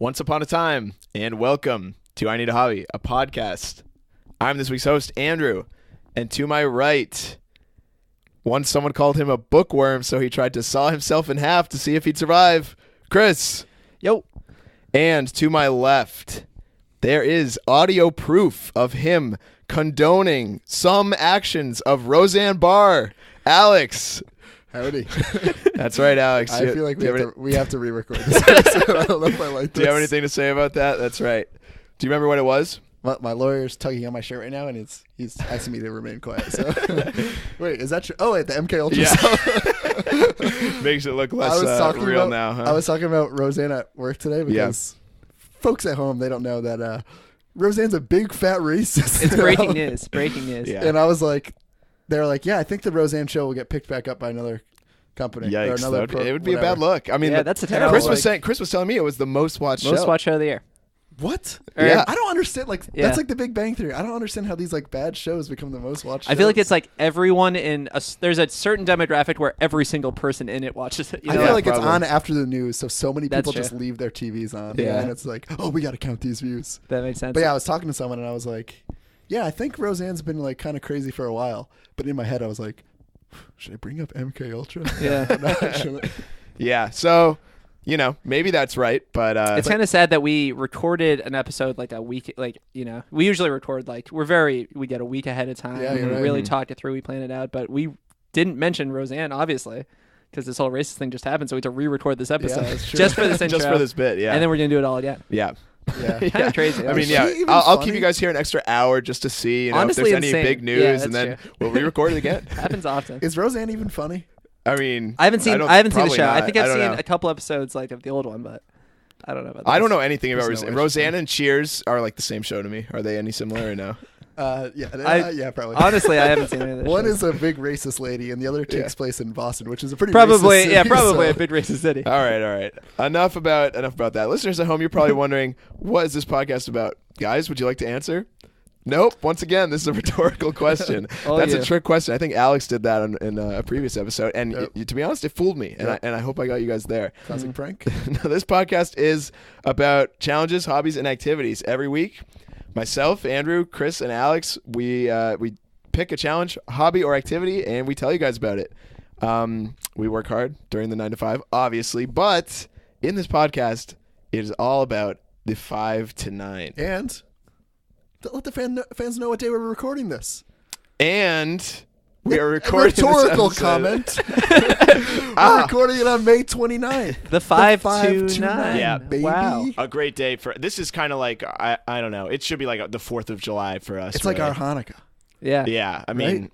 Once upon a time, and welcome to I Need a Hobby, a podcast. I'm this week's host, Andrew, and to my right, once someone called him a bookworm, so he tried to saw himself in half to see if he'd survive, Chris. Yo. And to my left, there is audio proof of him condoning some actions of Roseanne Barr, Alex. Howdy. That's right, Alex. I feel like we have to re-record this episode. I don't know if I like this. Do you have anything to say about that? That's right. Do you remember what it was? My lawyer's tugging on my shirt right now, and he's asking me to remain quiet. So, wait, is that true? Oh, wait, the MK Ultra. Yeah. Makes it look less real now. Huh? I was talking about Roseanne at work today because folks at home, they don't know that Roseanne's a big fat racist. It's breaking news. Breaking news. Yeah. And I was like, they're like, yeah, I think the Roseanne show will get picked back up by another company. Yikes, or another it would be a bad look. I mean, yeah, that's a terrible. Chris was telling me it was the most watched show. Most watched show of the year. What? Yeah. I don't understand. That's like the Big Bang Theory. I don't understand how these bad shows become the most watched. I feel like it's like everyone there's a certain demographic where every single person in it watches it. I feel like probably. It's on after the news, so many people That's just true. leave their TVs on. Yeah. And it's like, oh, we got to count these views. That makes sense. But yeah, I was talking to someone and I was like, yeah, I think Roseanne's been like kind of crazy for a while. But in my head, I was like, should I bring up MK Ultra? Yeah. Yeah. So, maybe that's right, but it's kind of sad that we recorded an episode like a week, we usually record we get a week ahead of time. Yeah, you're We right. really talk it through. We plan it out, but we didn't mention Roseanne, obviously, because this whole racist thing just happened. So we had to re-record this episode that's true. just for this intro. just for this bit, yeah. And then we're going to do it all again. yeah. Yeah. Kind of crazy. I mean, Is yeah, she even I'll keep funny? you guys here an extra hour just to see, Honestly, if there's any insane. big news, Yeah, and that's then true. we'll re-record it again. Happens often. Is Roseanne even funny? I mean, I haven't seen the probably show. not. I think I've don't seen know. a couple episodes of the old one, but I don't know about that. I don't know anything about There's no Roseanne. way she's Roseanne funny. and Cheers are like the same show to me. Are they any similar or no? Yeah, probably. Honestly, I haven't seen any of this. One is a big racist lady, and the other takes place in Boston, which is a pretty probably racist city, probably so- a big racist city. All right. Enough about that. Listeners at home, you're probably wondering, what is this podcast about? Guys, would you like to answer? Nope. Once again, this is a rhetorical question. That's a trick question. I think Alex did that in a previous episode, and to be honest, it fooled me, and I hope I got you guys there. Classic prank. No, this podcast is about challenges, hobbies, and activities. Every week, myself, Andrew, Chris, and Alex, we pick a challenge, hobby, or activity, and we tell you guys about it. We work hard during the 9 to 5, obviously, but in this podcast, it is all about the 5 to 9. And let the fans know what day we're recording this. And we are recording Rhetorical this comment. We're recording it on May 29th. The 5 to to 9. 9. Yeah. Baby. Wow. A great day for this is kind of like I don't know. It should be like the 4th of July for us. It's like really. our Hanukkah. Yeah. Yeah, I mean,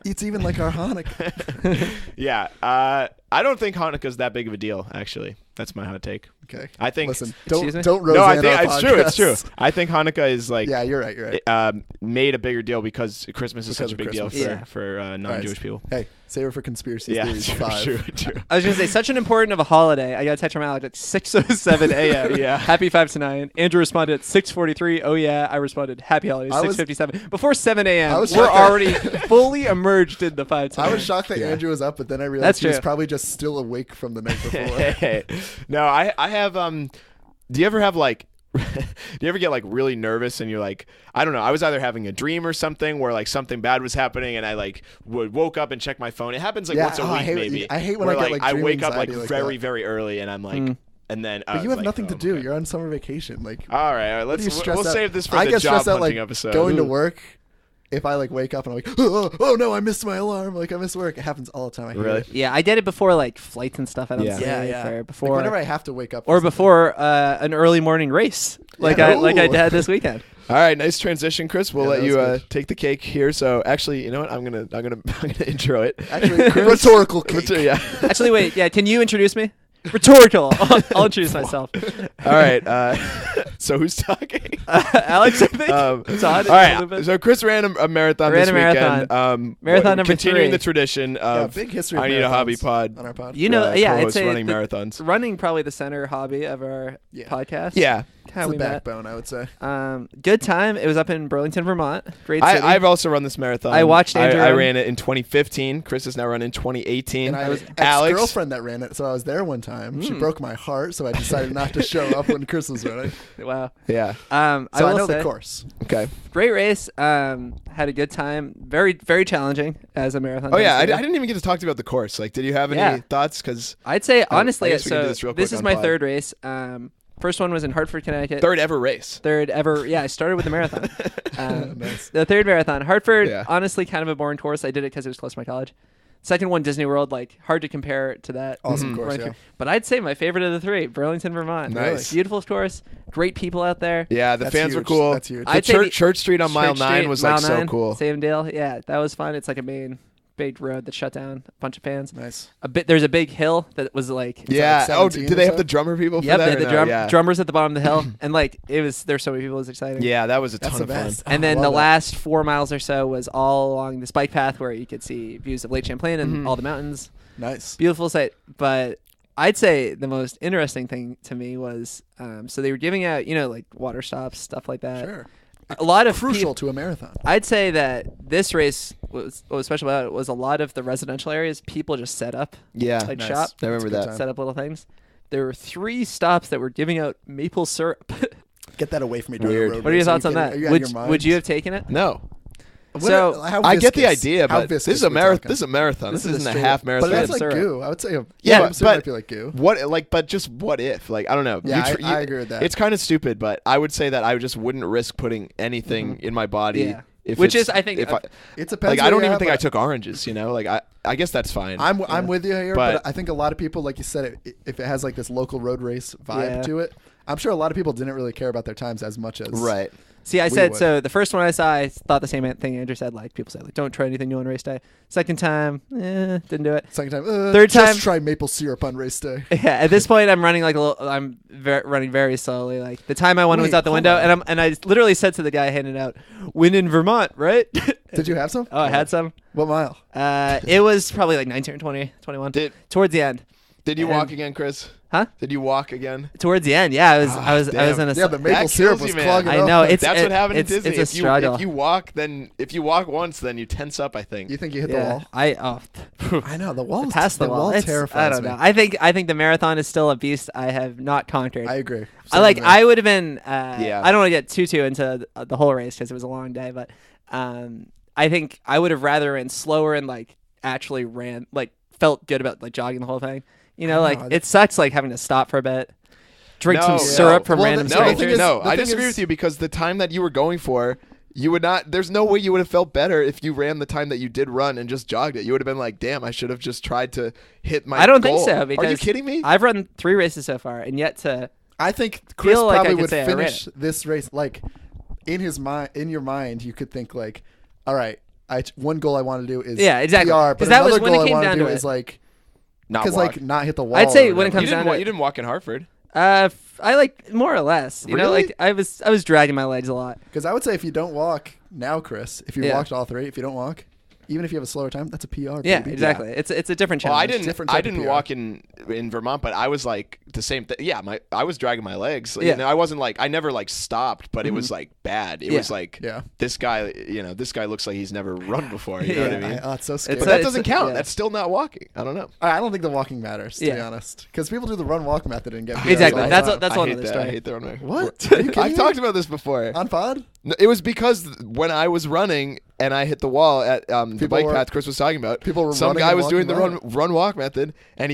It's even like our Hanukkah. yeah. I don't think Hanukkah's that big of a deal. Actually, that's my hot take. Okay. I think. Listen, Excuse me? don't Roseanne No, I think our it's true. It's podcast. true. I think Hanukkah is like. Yeah, you're right. Made a bigger deal because Christmas is Because such a of big deal Christmas. for non-Jewish people. Hey, save it for conspiracy Yeah, theories. true, 5. true. I was going to say, such an important of a holiday. I got a text from Alex at 6:07 a.m. Yeah. Happy 5 to 9. Andrew responded at 6:43. Oh, yeah. I responded, happy holidays, 6:57. Before 7 a.m., was we're shocked that- already fully immersed in the 5 to 9. I was shocked that Yeah. Andrew was up, but then I That's realized he was true. probably just still awake from the night before. No, I have do you ever have like do you ever get like really nervous and you're like, I don't know, I was either having a dream or something where like something bad was happening and I like woke up and checked my phone. It happens like Yeah, once a week I hate- maybe. I hate when where, I get, like, I dream wake up like anxiety like very that. very early and I'm like and then But you have like, nothing to oh, do. okay. You're on summer vacation. Like, All right, what are you let's stressed we'll out? save this for I the get job stressed out, hunting like, episode. going to work. If I like wake up and I'm like, oh no, I missed my alarm. Like I missed work. It happens all the time. I hate Really? it. Yeah, I did it before like flights and stuff. I don't Yeah. say Yeah. for Like, before whenever I have to wake up. or for something. before an early morning race like Yeah. I Ooh. had this weekend. All right, nice transition, Chris. We'll Yeah, let that you was good. take the cake here. So actually, you know what? I'm gonna intro it. Actually, rhetorical cake. Yeah. Actually, wait. Yeah, can you introduce me? Rhetorical. I'll introduce myself. All right. So who's talking? Alex, I think. Todd. All right. So Chris ran a marathon Ran this a weekend. Marathon number continuing 3. the tradition of big history of I Need a Hobby marathons pod. on our pod. You know, yeah, co-hosts it's running marathons. running probably the center hobby of our Yeah. podcast. Yeah. how It's we the met. backbone, I would say. Good time. It was up in Burlington, Vermont. Great city. I've also run this marathon. I watched Andrew I run. ran it in 2015. Chris is now running in 2018. And I was Alex. ex-girlfriend that ran it, so I was there one time. She broke my heart, so I decided not to show up when Chris was running. Wow. Yeah. So I will know say, the course. Okay. Great race. Had a good time. Very, very challenging as a marathon. Oh yeah, I tends to be. didn't even get to talk about the course. Like, did you have any Yeah. thoughts? Because I'd say honestly, guess we can do so this real this quick is on my pod. third race. First one was in Hartford, Connecticut. third ever race. Third ever. Yeah, I started with the marathon. Nice. The third marathon, Hartford. Yeah. Honestly, kind of a boring course. I did it because it was close to my college. Second one, Disney World. Like, hard to compare to that. Awesome course, Running yeah. through. But I'd say my favorite of the three, Burlington, Vermont. Nice. Beautiful course. Great people out there. Yeah, the That's fans were huge. cool. That's huge. The I'd say the- Church Street on mile Church 9 Street, was Mile like so 9, cool. Same deal. Yeah, that was fun. It's like a big road that shut down. A bunch of fans. Nice. There's a big hill that was like. Yeah. like Oh, 17 did or they have so? the drummer people for Yep, that? they had or the no? Yeah. drummers at the bottom of the hill, and like there's so many people. It was exciting. Yeah, that was a That's ton the of fun. best. And Oh, I then the love that. last 4 miles or so was all along this bike path where you could see views of Lake Champlain and all the mountains. Nice. Beautiful sight. But I'd say the most interesting thing to me was so they were giving out, like water stops, stuff like that. Sure. A lot of Crucial to a marathon. I'd say that this race what was special about it was a lot of the residential areas people just set up, Yeah. like Nice. shop, I remember That's a good that. time. set up little things. There were 3 stops that were giving out maple syrup. Get that away from me during Weird. a road What are your race. thoughts on kidding? that? Are you out of your mind? Would you have taken it? No. So, I get the idea, but this is a marathon. This is a marathon. This This is isn't a straight half up- marathon. But that's Syrup. like goo. I would say a Yeah, maple syrup but- might be like goo. but just what if? Like, I don't know. Yeah, I agree with that. It's kind of stupid, but I would say that I just wouldn't risk putting anything in my body. Yeah. If Which it's- is, I think, if I, It depends. like, I where don't you're even at, think I but took oranges. Like, I guess that's fine. I'm with you here, but But- I think a lot of people, like you said, if it has like this local road race vibe Yeah. to it, I'm sure a lot of people didn't really care about their times as much as right. See, I We said would. so. The first one I saw, I thought the same thing Andrew said. Like people said, like don't try anything new on race day. Second time, didn't do it. Second time, Third just time- try maple syrup on race day. Yeah, at this point, I'm running like a little. I'm running very slowly. Like the time I won was Wait, out the hold window, on. and I literally said to the guy handing out, "Win in Vermont, right?" Did you have some? Oh, I had some. What mile? It was probably like 19 or 20, 21. Towards the end. Did you And- walk again, Chris? Huh? Did you walk again? Towards the end, yeah. I was in damn. a. Yeah, the maple That syrup kills was you, man. clogging I up. know, it's- That's what happened it's- at Disney. it's a struggle. If you walk once, then you tense up. I think. You think you hit the Yeah, wall? I know the wall. Past the wall. It's- terrifies I don't me. know. I think the marathon is still a beast I have not conquered. I agree. I would have been. Yeah. I don't want to get too into the whole race because it was a long day, but I think I would have rather ran slower and like actually ran like felt good about like jogging the whole thing. Like know. it sucks like having to stop for a bit, drink some No, syrup no. from Well, random the No, thing strangers. is- no, the I thing disagree is- with you because the time that you were going for, you would not. There's no way you would have felt better if you ran the time that you did run and just jogged it. You would have been like, "Damn, I should have just tried to hit my." I don't goal." think so. Because Are you kidding me? I've run 3 races so far, and yet to I think Chris feel like I probably could would say I ran finish this race like in his mind. In your mind, you could think like, "All right, one goal I want to do is Yeah, exactly. PR, 'Cause but that was another when it goal I came want to down do to is it. like not because walk. like not hit the wall." I'd say or when it whatever. comes you didn't down to you didn't walk in Hartford. I like more or less. You know, Really? like I was dragging my legs a lot. Because I would say if you don't walk now, Chris, if you Yeah. walked all 3, if you don't walk, even if you have a slower time, that's a PR. Yeah, baby. exactly. It's a different Well, challenge. I didn't. different I type of didn't PR. walk in Vermont, but I was like the same thing. Yeah, I was dragging my legs. Yeah. I wasn't like I never like stopped, but it was like bad. It Yeah. was like Yeah. this guy. This guy looks like he's never run before. You know what I mean? Oh, it's so scary. It's But a- that doesn't count. yeah. That's still not walking. I don't know. I don't think the walking matters, to be Yeah. honest. Because people do the run-walk method and get PRs Exactly. all the That's time. what- that's I one hate of the that. story. I hate the runway. What? Are you kidding I've me? talked about this before. on pod. No, it was because when I was running and I hit the wall at the People bike were- path Chris was talking about, people were some running guy and was doing the walking run walk method, and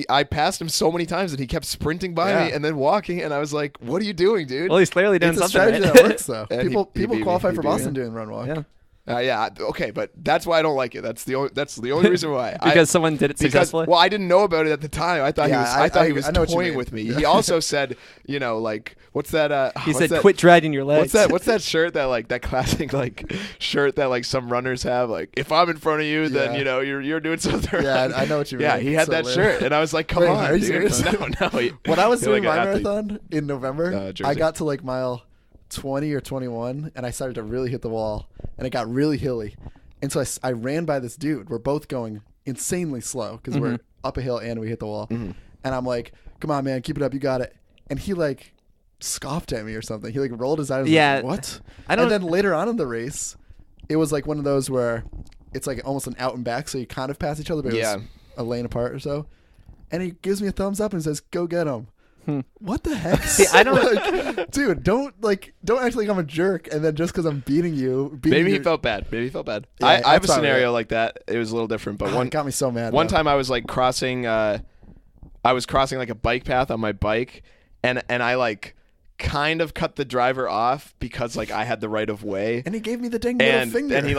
I passed him so many times, and he kept sprinting by Yeah. me and then walking, and I was like, "What are you doing, dude?" Well, he's clearly doing It's a something strategy right. that works, though. And he People beat me. qualify He for beat me. Boston doing run walk. Yeah. Yeah, okay, but that's why I don't like it. That's the only reason why. Because someone did it successfully. Well, I didn't know about it at the time. I thought Yeah, I thought he was I know what you toying mean. with me. Yeah. He also said, like, what's that? He what's said, that, "Quit dragging your legs." What's that shirt that like that classic like shirt that like some runners have? Like, if I'm in front of you, then Yeah. you're doing something. Yeah, wrong. I know what you mean. Yeah, he had So that lame. shirt, and I was like, "Come Wait, on, are you dude." serious? No. When I was You're doing like my an athlete. marathon in November, Jersey. I got to like mile 20 or 21, and I started to really hit the wall, and it got really hilly. And so I ran by this dude. We're both going insanely slow because we're up a hill and we hit the wall. And I'm like, "Come on, man, keep it up. You got it." And he like scoffed at me or something. He like rolled his eyes. Yeah. Like, what? I don't. And then later on in the race, it was like one of those where it's like almost an out and back, so you kind of pass each other, but it was a lane apart or so. And he gives me a thumbs up and says, "Go get him." What the heck? See, I don't. Like, dude, don't act like I'm a jerk, and then just because I'm beating you, Maybe he felt bad. Yeah, I have a that's scenario right. like that. It was a little different, but It got me so mad. one though. time I was like crossing. I was crossing like a bike path on my bike, and I like kind of cut the driver off because like I had the right of way. and he gave me the dang middle finger. And he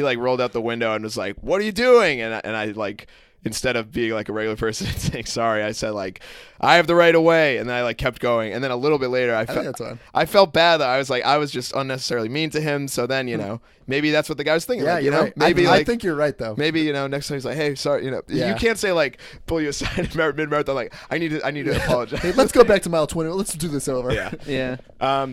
like rolled out the window and was like, "What are you doing?" And I like, instead of being like a regular person and saying sorry, I said like, "I have the right of way," and then I like kept going. And then a little bit later, I think that's fine. I felt bad that I was just unnecessarily mean to him. So then maybe that's what the guy was thinking. Yeah, like, you know, right. Maybe I think you're right though. Maybe next time he's like, "Hey, sorry," Yeah. you can't say like pull you aside in mid marathon like I need to apologize. Hey, let's go back to mile 20. Let's do this over. Yeah. Yeah.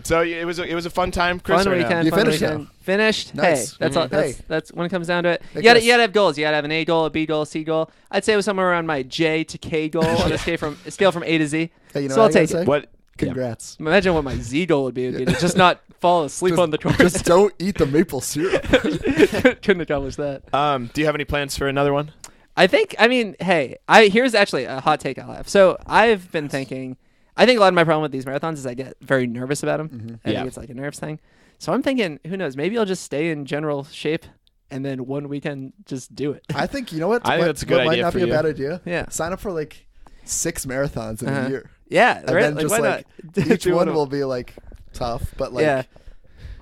So it was a fun time, Chris. Fun right now. weekend. You fun finished weekend. now. Finished. Nice. Hey, that's all. Hey. That's when it comes down to it. Hey, You gotta Chris. have goals. You gotta have an A goal, a B goal, a C goal. I'd say it was somewhere around my J to K goal on a scale from A to Z. Hey, you know So what I'll I gotta take say? it. What? Congrats. Imagine what my Z goal would be. It'd be to just not fall asleep on the course. Just don't eat the maple syrup. Couldn't accomplish that. Do you have any plans for another one? I mean, hey, here's actually a hot take I'll have. So I've been thinking, I think a lot of my problem with these marathons is I get very nervous about them. Mm-hmm. I Yeah. think it's like a nerves thing. So I'm thinking, who knows? Maybe I'll just stay in general shape and then one weekend just do it. I think, you know what? I think What- that's a good what idea might not for be you. a bad idea. Yeah. Sign up for like 6 marathons in Uh-huh. a year. Yeah, And right? then Like, just why like not? each Do one of will be like tough, but like yeah.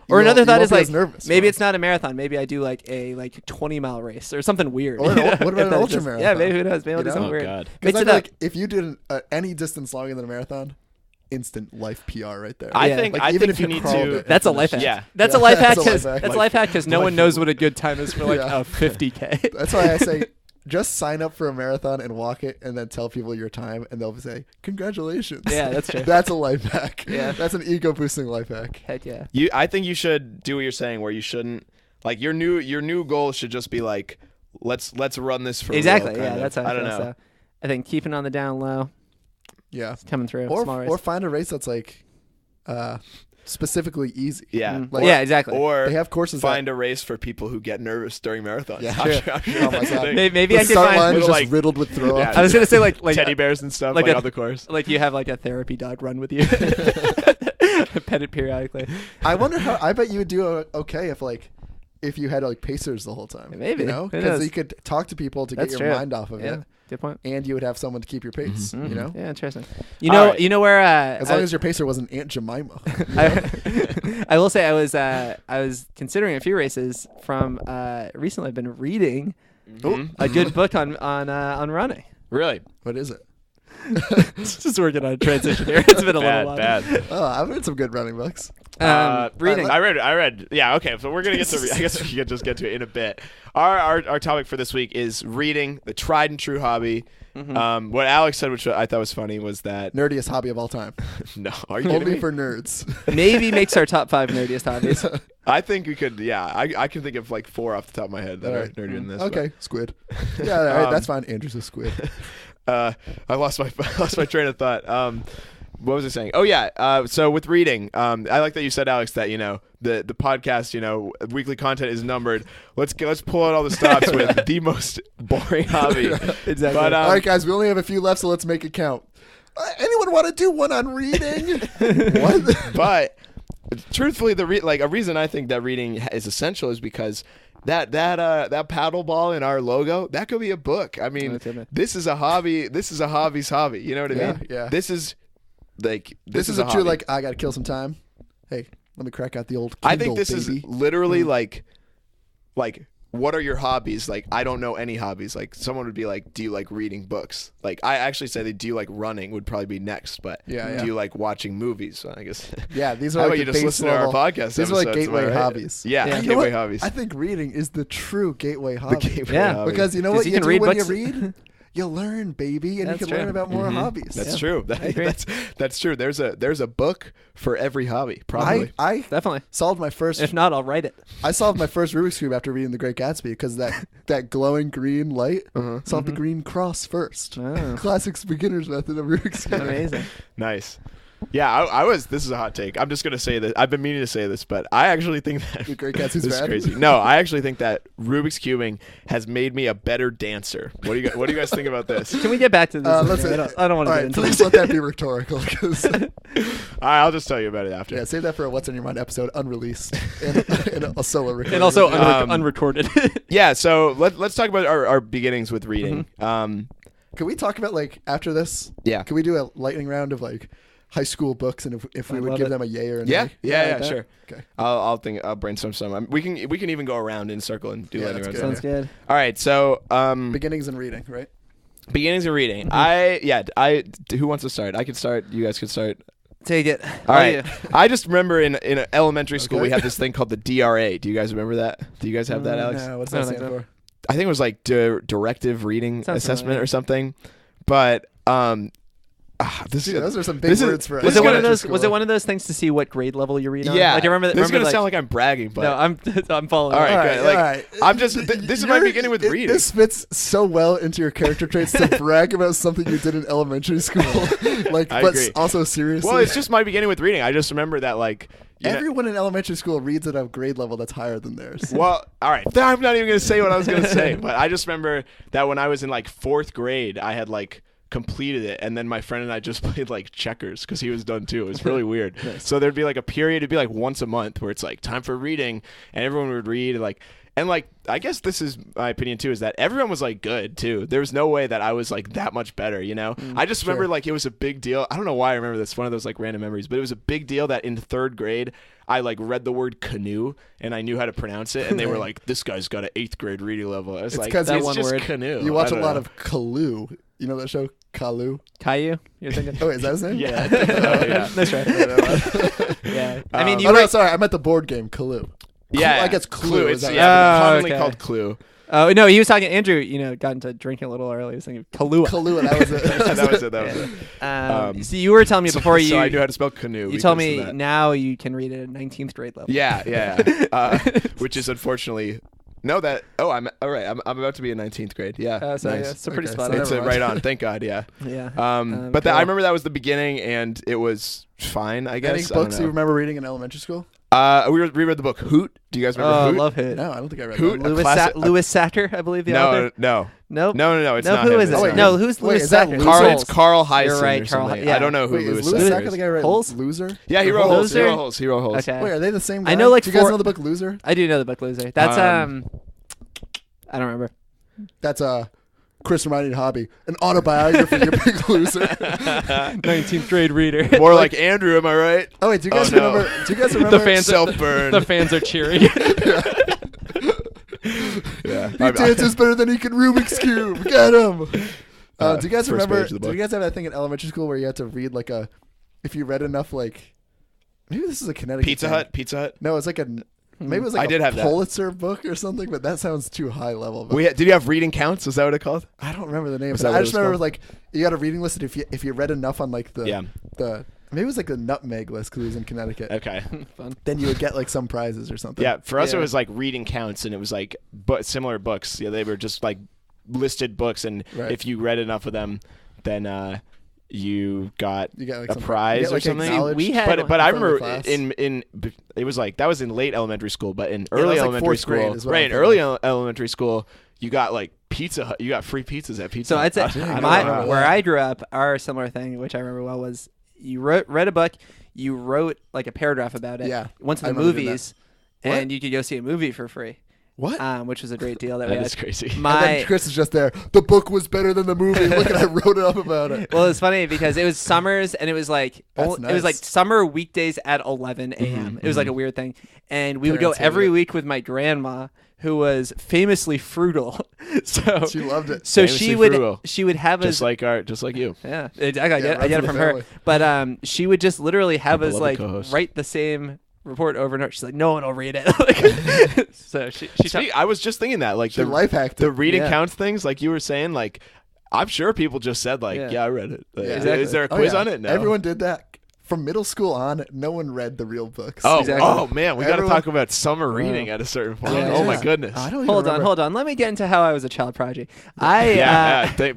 you Or another won't- you thought won't is be like as nervous, maybe bro. it's not a marathon. Maybe I do like a 20-mile race or something weird. Or an you know? what about If an that's ultra just- marathon? Yeah, maybe who knows? Maybe I'll You do know? something Oh, weird. God. Because Mix I it feel up. like if you did any distance longer than a marathon, instant life PR right there. I Yeah. think Like, I even think if you you need crawled to. it. That's a finish life it. hack. Yeah. That's Yeah, a life hack that's a life because hack. that's a life hack because no Life one knows what a good time is for like Yeah. a 50K. That's why I say just sign up for a marathon and walk it, and then tell people your time, and they'll say congratulations. Yeah, that's true. That's a life hack. Yeah. That's an ego boosting life hack. Heck yeah. I think you should do what you're saying, where you shouldn't like your new goal should just be like let's run this for Exactly. real, Yeah, kind of. that's how I don't feel. know. So I think keeping on the down low, Yeah. it's coming through. Small race. Or find a race that's like specifically easy. Yeah. Like- yeah, exactly. Or They have courses find a race for people who get nervous during marathons. Yeah. I'm Sure. sure, I'm sure Oh my that's a God. thing. Maybe the I could start find. line is little, just like- riddled with throw Yeah. up. I was gonna say like Teddy bears and stuff like like a- on the course. like you have like a therapy dog run with you, pet it periodically. I wonder how. I bet you would do okay if you had like pacers the whole time. Maybe. you know, Who because knows? you could talk to people to That's get your true. mind off of Yeah, it, good point. and you would have someone to keep your pace. You know, Yeah, interesting. You All know, right. you know where as long as your pacer wasn't Aunt Jemima. I will say I was considering a few races from recently. I've been reading Mhm. a good book on running. Really What is it? Just working on a transition here. It's been a little while. bad. Oh, I've read some good running books. Reading. I read. Yeah. Okay. So we're gonna get to. I guess we can just get to it in a bit. Our topic for this week is reading, the tried and true hobby. What Alex said, which I thought was funny, was that Nerdiest hobby of all time. no, are you kidding Only me? for nerds. Maybe makes our top 5 nerdiest hobbies. I think we could. Yeah, I can think of like 4 off the top of my head that All are right. nerdier than this. Okay, squid. Yeah, all right, Um, that's fine. Andrew's a squid. I lost my train of thought. What was I saying? Oh yeah. So with reading, I like that you said, Alex, that the podcast, weekly content is numbered. Let's pull out all the stops with the most boring hobby. Exactly. But All right, guys, we only have a few left, so let's make it count. Anyone want to do one on reading? What? but truthfully, a reason I think that reading is essential is because that paddle ball in our logo, that could be a book. I mean, That's it. this is a hobby. This is a hobby's hobby. You know what I Yeah, mean? yeah. This is This is a a true, hobby. like, I got to kill some time. Hey, let me crack out the old I Kindle, think this baby. is literally like what are your hobbies? Like, I don't know any hobbies. Like, someone would be like, do you like reading books? Like, I actually say that do you like running would probably be next, but Yeah. do you like watching movies? So I guess Yeah, these how are about like you the just base listen to our level. podcast These are like episodes, am I gateway right? hobbies. Yeah, Yeah. You know gateway what? hobbies. I think reading is the true gateway The hobby. gateway Yeah. hobby. Because you know 'Cause what you you can do read when books. you read? You learn, baby, and That's you can true. learn about more hobbies. That's Yeah. true. I agree. That's true. There's a book for every hobby. Probably. I Definitely. solved my first. If not, I'll write it. I solved my first Rubik's Cube after reading The Great Gatsby because that glowing green light solved the green cross first. Oh. Classic beginner's method of Rubik's Cube. Amazing. Nice. Yeah, I was. This is a hot take. I'm just gonna say this. I've been meaning to say this, but I actually think that The Great Gatsby's this is bad? crazy. No, I actually think that Rubik's cubing has made me a better dancer. What do you guys think about this? Can we get back to this? I don't want to All get right, into please this. let that be rhetorical. 'Cause, All right, I'll just tell you about it after. yeah, save that for a What's on Your Mind episode, unreleased, in a solo recording. And also Um, unrecorded. Yeah, so let's talk about our beginnings with reading. Can we talk about, like, after this? Yeah. Can we do a lightning round of, like, high school books, and if we I would love give it. them a yay or a Yeah, nay? yeah, bet. sure. Okay. I'll brainstorm some. We can even go around in a circle and do Yeah, lightning that's rounds. good. Sounds good. All right, so Beginnings in reading, right? beginnings of reading. Who wants to start? I can start. You guys can start. Take it. All right. I just remember in elementary school Okay. we had this thing called the DRA. Do you guys remember that? Do you guys have that, Alex? No, what's I that don't stand think for? I think it was like directive reading Sounds assessment familiar. or something. But this Dude, is those are some big this is- words for this Was it one of elementary those? school. Was it one of those things to see what grade level you read on? yeah. Like, I remember. This is remember, gonna like, sound like I'm bragging, but no, I'm following. All right, All right, good. Like, all right. I'm just. This is my You're- beginning with it- reading. This fits so well into your character traits to brag about something you did in elementary school, like, I but agree. also seriously. Well, it's just my beginning with reading. I just remember that like. you know- everyone in elementary school reads at a grade level that's higher than theirs. Well, all right. I'm not even going to say what I was going to say, but I just remember that when I was in like 4th grade, I had like completed it, and then my friend and I just played like checkers because he was done too. It was really weird. So there'd be like a period, it'd be like once a month where it's like time for reading, and everyone would read like. And like, I guess this is my opinion too, is that everyone was like good too. There was no way that I was like that much better, you know? I just remember like it was a big deal. I don't know why I remember this, one of those like random memories, but it was a big deal that in 3rd grade, I like read the word canoe and I knew how to pronounce it. And they were like, this guy's got an 8th grade reading level. I was It's like, 'cause it's that one just word. canoe. You watch I a don't lot know. of Kalu. You know that show, Kalu? Caillou. You're thinking. Oh, is that his name? Yeah. I think so, yeah. That's right. Yeah. I mean, you Oh, no, were. sorry. I meant the board game, Kalu. Yeah. I guess Clue. It's Is that commonly okay. called Clue. Oh no, he was talking. Andrew, got into drinking a little early. He was thinking Kahlua. Kahlua, that was it. That was it. That was it. So you were telling me before you. So I knew how to spell canoe. You told because of me that. now you can read it at 19th grade level. Yeah. Which is unfortunately. No, that. Oh, I'm all right. I'm about to be in 19th grade. Yeah. So nice. yeah, so pretty Okay, spot so on. It's never right mind. on. Thank God. Yeah. Yeah. But cool. I remember that was the beginning, and it was fine. I guess. Any I don't books you know. remember reading in elementary school? We reread the book Hoot. Do you guys remember Oh, Hoot? love it. No, I don't think I read Hoot? that. A Louis, classic- Louis Satter, I believe the No, author. no. Nope. No. It's No, not who him. is It's it? not No, him. who's Wait, Louis is that Satter? Louis Carl. Souls? It's Carl Hyson You're right, or Carl something. Hy- yeah. I don't know who Wait, Louis is Louis Satter Sacker is. the guy who read Holes? Loser? Yeah, he wrote Holes. He Loser? wrote Holes. He wrote Holes. Okay. Wait, are they the same guy? I know, like, Do you guys four- know the book Loser? I do know the book Loser. That's I don't remember. That's Chris reminded Hobby, an autobiography of Big Loser. 19th grade reader. More like Andrew, am I right? Oh wait, do you guys Oh, no. remember? Do you guys remember? The fans Self-burn. The fans are cheering. Yeah. He dances better than he can Rubik's Cube. Get him. Do you guys first remember? page of the Do book. you guys have that thing in elementary school where you had to read like if you read enough like, maybe this is a Connecticut Pizza thing. Hut. Pizza Hut. No, it's like maybe it was like I did a have that. Pulitzer book or something, but that sounds too high level. But Did you have reading counts? Is that what it called? I don't remember the name. Was But that what I it just was remember called? like you got a reading list, and if you read enough on like the Yeah. maybe it was like the nutmeg list because it was in Connecticut. Okay. Fun. Then you would get like some prizes or something. Yeah, for us it Yeah. was like reading counts, and it was like similar books. Yeah, they were just like listed books, and Right. if you read enough of them, then you got You get like a some prize you get, or like, something. acknowledged we had- But I in front of the remember class. in it was like that was in late elementary school, but in that early was, like, elementary fourth grade school, is what right? I'm In thinking early of. elementary school, you got like Pizza Hut. You got free pizzas at Pizza So Hut. I'd say I don't my- know. where I grew up, our similar thing, which I remember well, was you read a book, you wrote like a paragraph about it. Yeah, Went to I the remember doing movies, What? and you could go see a movie for free. What? Which was a great deal that we That had. is crazy. And then My Chris is just there. The book was better than the movie. Look at I wrote it up about it. well, it's funny because it was summers and it was like That's it was like nice. summer weekdays at 11 a.m. It was like a weird thing, and we would go Parents hated every it. week with my grandma, who was famously frugal. So She loved it. so Famously she would frugal. have us. just like you. Yeah, I get runs it in the from her. family. But she would just literally have us beloved like co-host. write the same report over and over. She's like, no one will read it. Like, so she I was just thinking that, like She life hacked the it. reading Yeah. counts things, like you were saying, like I'm sure people just said, like, Yeah. yeah, I read it. Like, Exactly. Is there a Oh, quiz yeah. on it? No. Everyone did that from middle school on, no one read the real books. Oh, Exactly. oh man, we got to Everyone- talk about summer reading at a certain point. Yeah. Oh my goodness. I don't even Hold remember. on. Let me get into how I was a child prodigy.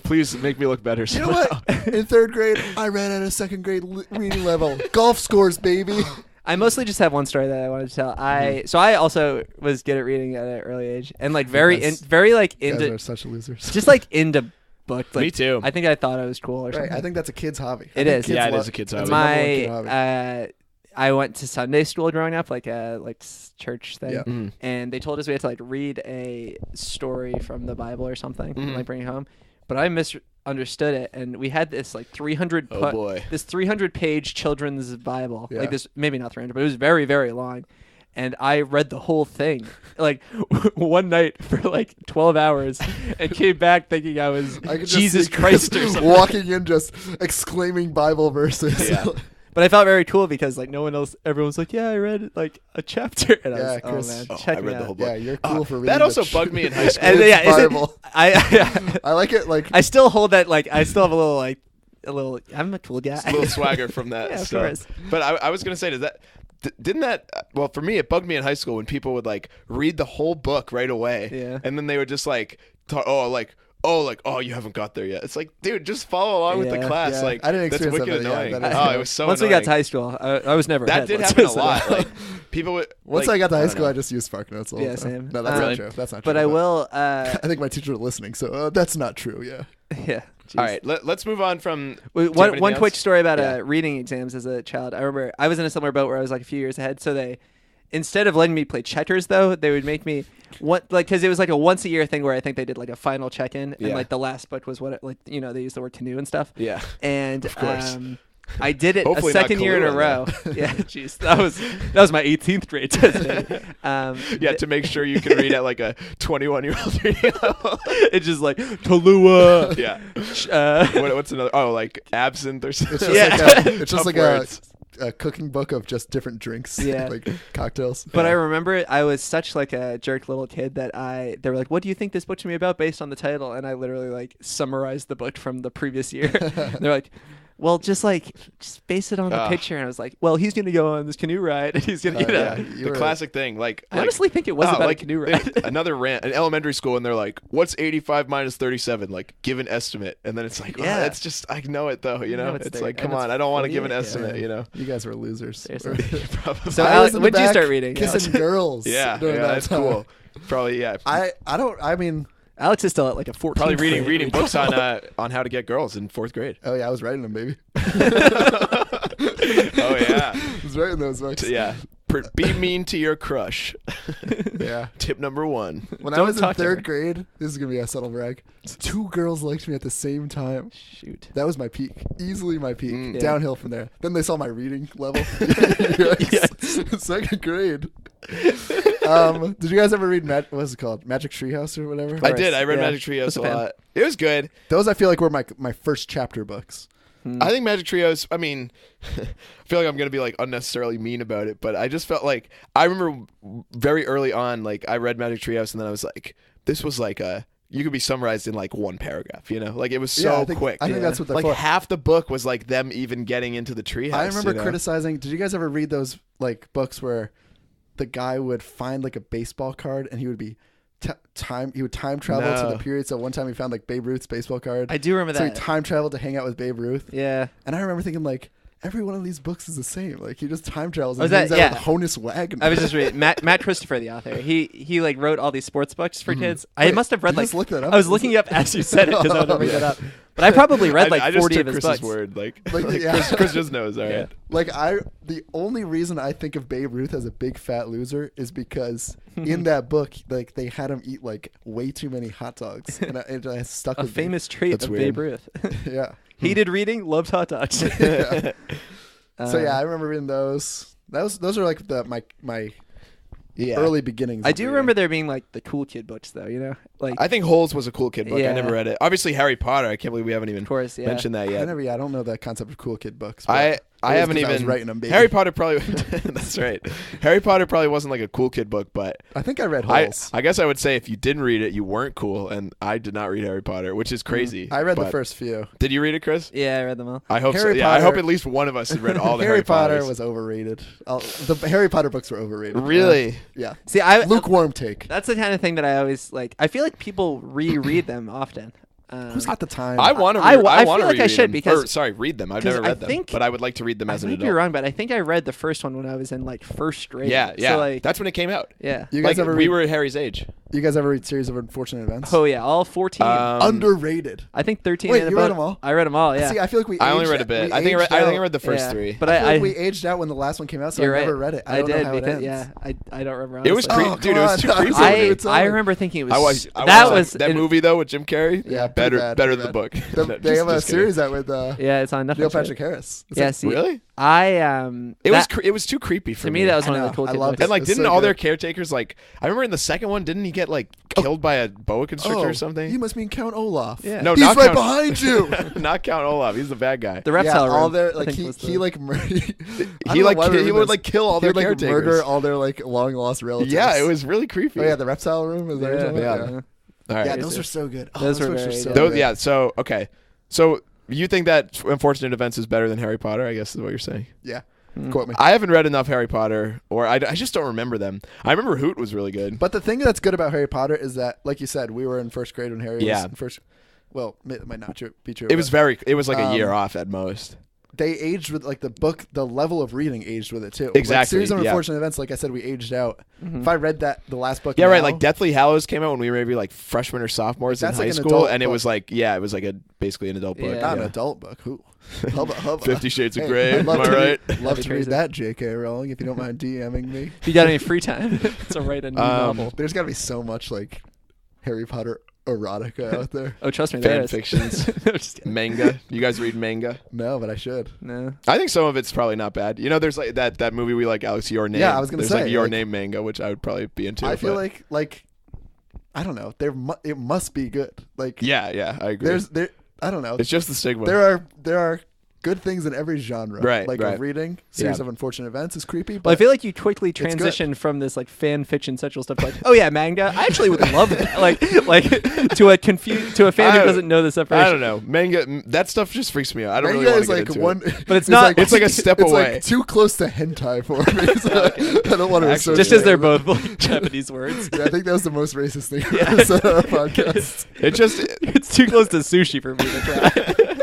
Please make me look better. You know what? In 3rd grade, I read at a 2nd grade reading level. Golf scores, baby. I mostly just have one story that I wanted to tell. So I also was good at reading at an early age, and like very Yes. like You guys into are such losers. just like into books. Like, Me too. I think I thought I was cool or Right, something. I think that's a kid's hobby. It is. Yeah, it is a kid's it's hobby. a number one kid hobby. I went to Sunday school growing up, like a church thing, Yeah. Mm. and they told us we had to like read a story from the Bible or something, and Mhm. like bring it home. But I misunderstood it, and we had this like 300 Oh boy. this 300-page children's Bible, Yeah. like this, maybe not 300, but it was very, very long. And I read the whole thing like one night for like 12 hours and came back thinking I was I could just Jesus see Christ or something. walking in just exclaiming Bible verses. Yeah. But I felt very cool because like no one else, everyone's like, yeah, I read like a chapter. And I Yeah, was, oh Chris. man, Oh, check I me read the out. whole book. Yeah, you're cool for reading That also the bugged me in high school. And Kids' yeah, is it- Bible. I I like it. Like I still hold that, like I still have a little I'm a cool guy. It's a little swagger from that. Yeah, of stuff. course. But I was gonna say, didn't that? Well, for me, it bugged me in high school when people would like read the whole book right away, Yeah. and then they would just like, oh, you haven't got there yet. It's like, dude, just follow along with the Yeah. class. Yeah. Like, I didn't that's experience wicked that, yeah, annoying. that is Oh, annoying. it was so Once annoying. we got to high school, I was never that ahead, did let's happen a say lot. that. Like, people would. once like, I got to high don't school, know. I just used Spark Notes all Yeah, the time. same. No, that's Really? not true. That's not true. But I will. I think my teacher was listening, so that's not true. Yeah. Yeah. Jeez. All right, let's move on from. Wait, do you have one anything quick else? story about Yeah. reading exams as a child. I remember I was in a similar boat where I was like a few years ahead. So they, instead of letting me play checkers, though, they would make me because it was like a once a year thing where I think they did like a final check in, and Yeah. like the last book was what they used the word canoe and stuff. Yeah. And Of course. I did it Hopefully a not second year in a row. Kahlua, Yeah, jeez, that was my 18th grade test. Yeah, to make sure you can read at like a 21-year-old reading level. It's just like Kahlua. Yeah. Uh, What's another? Oh, like absinthe or something. It's just Yeah. like it's just Tough like words. a cooking book of just different drinks. Yeah. Like cocktails. But Yeah. I remember I was such like a jerk little kid that they were like, "What do you think this book should be about?" based on the title, and I literally like summarized the book from the previous year. And they're like, "Well, just base it on the Ugh. picture." And I was like, "Well, he's gonna go on this canoe ride, and he's gonna, Yeah. The You were- classic thing, like I honestly think it was about like, a canoe ride. another rant in elementary school, and they're like, "What's 85 minus 37?" Like, give an estimate, and then it's like, Yeah. yeah, it's just I know it though, you know. know it's It's there, like, and come it's on, I don't want to give an 48, estimate, you know. You guys were losers. Seriously. Probably. So, I Alex, was in the when did you back start reading? Kissing girls. yeah, during that that's time. cool. Probably, yeah. I don't. I mean, Alex is still at like a 14. Probably reading books on how to get girls in 4th grade. oh yeah, I was writing them, baby. Oh yeah, I was writing those books. yeah. Be mean to your crush. Yeah. Tip number 1. When I Don't was in talk to her. 3rd grade, this is gonna be a subtle brag. 2 girls liked me at the same time. Shoot. That was my peak, easily my peak. Mm. Yeah. Downhill from there. Then they saw my reading level. Yikes. 2nd grade. Did you guys ever read what's it called, Magic Treehouse or whatever? I did. I read Yeah. Magic Treehouse Was a a fan. lot. It was good. Those I feel like were my first chapter books. I think Magic Trios, I mean, I feel like I'm going to be like unnecessarily mean about it, but I just felt like, I remember very early on, like I read Magic Trios and then I was like, this was like you could be summarized in like one paragraph, you know? Like it was so I think, quick. I think that's what they're Like for. half the book was like them even getting into the treehouse. I remember you know? criticizing. Did you guys ever read those like books where the guy would find like a baseball card and he would be he would time travel to No. the period. So one time he found like Babe Ruth's baseball card. I do remember So he that. time traveled to hang out with Babe Ruth. Yeah. And I remember thinking like every one of these books is the same. Like he just time travels Oh, and is hangs that- out yeah. with Honus Wagner. I was just reading Matt Christopher, the author. He like wrote all these sports books for kids. I Wait, must have read you like just looked that up? I was looking it up as you said it because I wanted to bring Yeah. that up. But I probably read like I just 40 took of his Chris's books. word. Like yeah. Chris just knows, all right. Yeah. Like the only reason I think of Babe Ruth as a big fat loser is because in that book, like they had him eat like way too many hot dogs, and I stuck A with me. famous trait That's of weird. Babe Ruth. Yeah. Hated reading, loved hot dogs. Yeah. Uh, So yeah, I remember reading those. Those are like my Yeah. early beginnings. I of do reading. remember there being like the cool kid books though, you know? Like I think Holes was a cool kid book. Yeah. I never read it. Obviously Harry Potter. I can't believe we haven't even of course, yeah. mentioned that I yet. don't know that concept of cool kid books. But I I haven't I was even writing them, baby. Harry Potter probably that's right. Harry Potter probably wasn't like a cool kid book, but I think I read Holes. I guess I would say if you didn't read it, you weren't cool, and I did not read Harry Potter, which is crazy. I read the but- first few. Did you read it, Chris? Yeah, I read them all. I hope so. Harry Yeah, I Potter- hope at least one of us had read all the Harry Potter Potters. was overrated. The Harry Potter books were overrated. Really? Yeah. See, I Lukewarm take. that's the kind of thing that I always like. I feel like people reread them often. Who's got the time? I want to. I want feel to like I should because read them. I've 'cause never I read them, think- but I would like to read them I as an might be adult. wrong, but I think I read the first one when I was in like first grade. Yeah, So, like, that's when it came out. yeah. You guys Like, ever we read? were Harry's age. You guys ever read Series of Unfortunate Events? Oh yeah, all 14. Underrated. I think 13. Wait, and you above. read them all? I read them all. Yeah. See, I feel like we. I only aged read a out- bit. we I think aged I out- read the first Yeah. three. But I feel I like we aged out when the last one came out, so I you're never right. read it. I I don't did know how it because ends. yeah, I don't remember. It was honestly. creepy, dude. It was too come on. creepy. I know for me. it's I all- remember thinking it was. I was that was that it- movie though with Jim Carrey. Yeah, better pretty bad, better pretty than the book. They No, have a just kidding. series out with Yeah, it's on Netflix. Neil right? Patrick Harris. It's Yeah, like- see, Really? It It was too creepy for to me that was I one of know, the cool I kid loved books. it. And like, It's didn't so all good. their caretakers like? I remember in the second one, didn't he get like killed by a boa constrictor or something? You must mean Count Olaf. Yeah. No, He's not right Count- behind you. Not Count Olaf. He's the bad guy. The reptile all room. their I like think he was the- he like mur- I don't He know like why we he read would this. like kill all He their would like caretakers. murder all their like long lost relatives. Yeah, it was really creepy. Oh yeah, the reptile room is there. Yeah. Yeah. All right. Yeah, those are so good. Oh, Those were books very so good. Those, good. yeah. So okay. So you think that Unfortunate Events is better than Harry Potter? I guess is what you're saying. Yeah. Mm. Quote me. I haven't read enough Harry Potter, or I just don't remember them. I remember Hoot was really good. But the thing that's good about Harry Potter is that, like you said, we were in first grade when Harry was Yeah. in first. Well, it might not be true. It was like a year um, off at most. They aged with like the book, the level of reading aged with it too. Exactly, Like, Series of yeah. Unfortunate Events, like I said, we aged out. Mhm. If I read the last book, Yeah, right. now, Like Deathly Hallows came out when we were maybe like freshmen or sophomores in That's high like an school, adult and it book. was like it was like basically an adult book. Yeah. not yeah. an adult book. Who? Hubba hubba. 50 Shades of Hey, Grey. I'd Am love I to right? Love That'd be to crazy. read that, J.K. Rowling, if you don't mind DMing me. If you got any free time to write a new novel. There's got to be so much like Harry Potter erotica out there. Oh, trust me, there Fan is. fictions. I'm just kidding. Manga. You guys read manga? No, but I should. No. I think some of it's probably not bad. You know, there's like that movie we like, Alex, Your Name. Yeah, I was gonna there's say, like Your like- Name manga, which I would probably be into. I feel but- like I don't know. It must be good. Like yeah, I agree. there I don't know. It's just the stigma. There are good things in every genre. Right, Like right. of reading. Series Yeah. of Unfortunate Events is creepy. But Well, I feel like you quickly good. transitioned from this like fan fiction central stuff to like, oh yeah, manga. I actually would love that. Like to a fan who doesn't know the separation. I don't know. Manga, that stuff just freaks me out. I don't manga really want is to get like into one. it. But it's not- It's like a step it's away. Like too close to hentai for me. So I don't want to Actually, associate. Just as they're it. both like Japanese words. Yeah, I think that was the most racist thing I've ever said on our podcast. It just It's too close to sushi for me to try.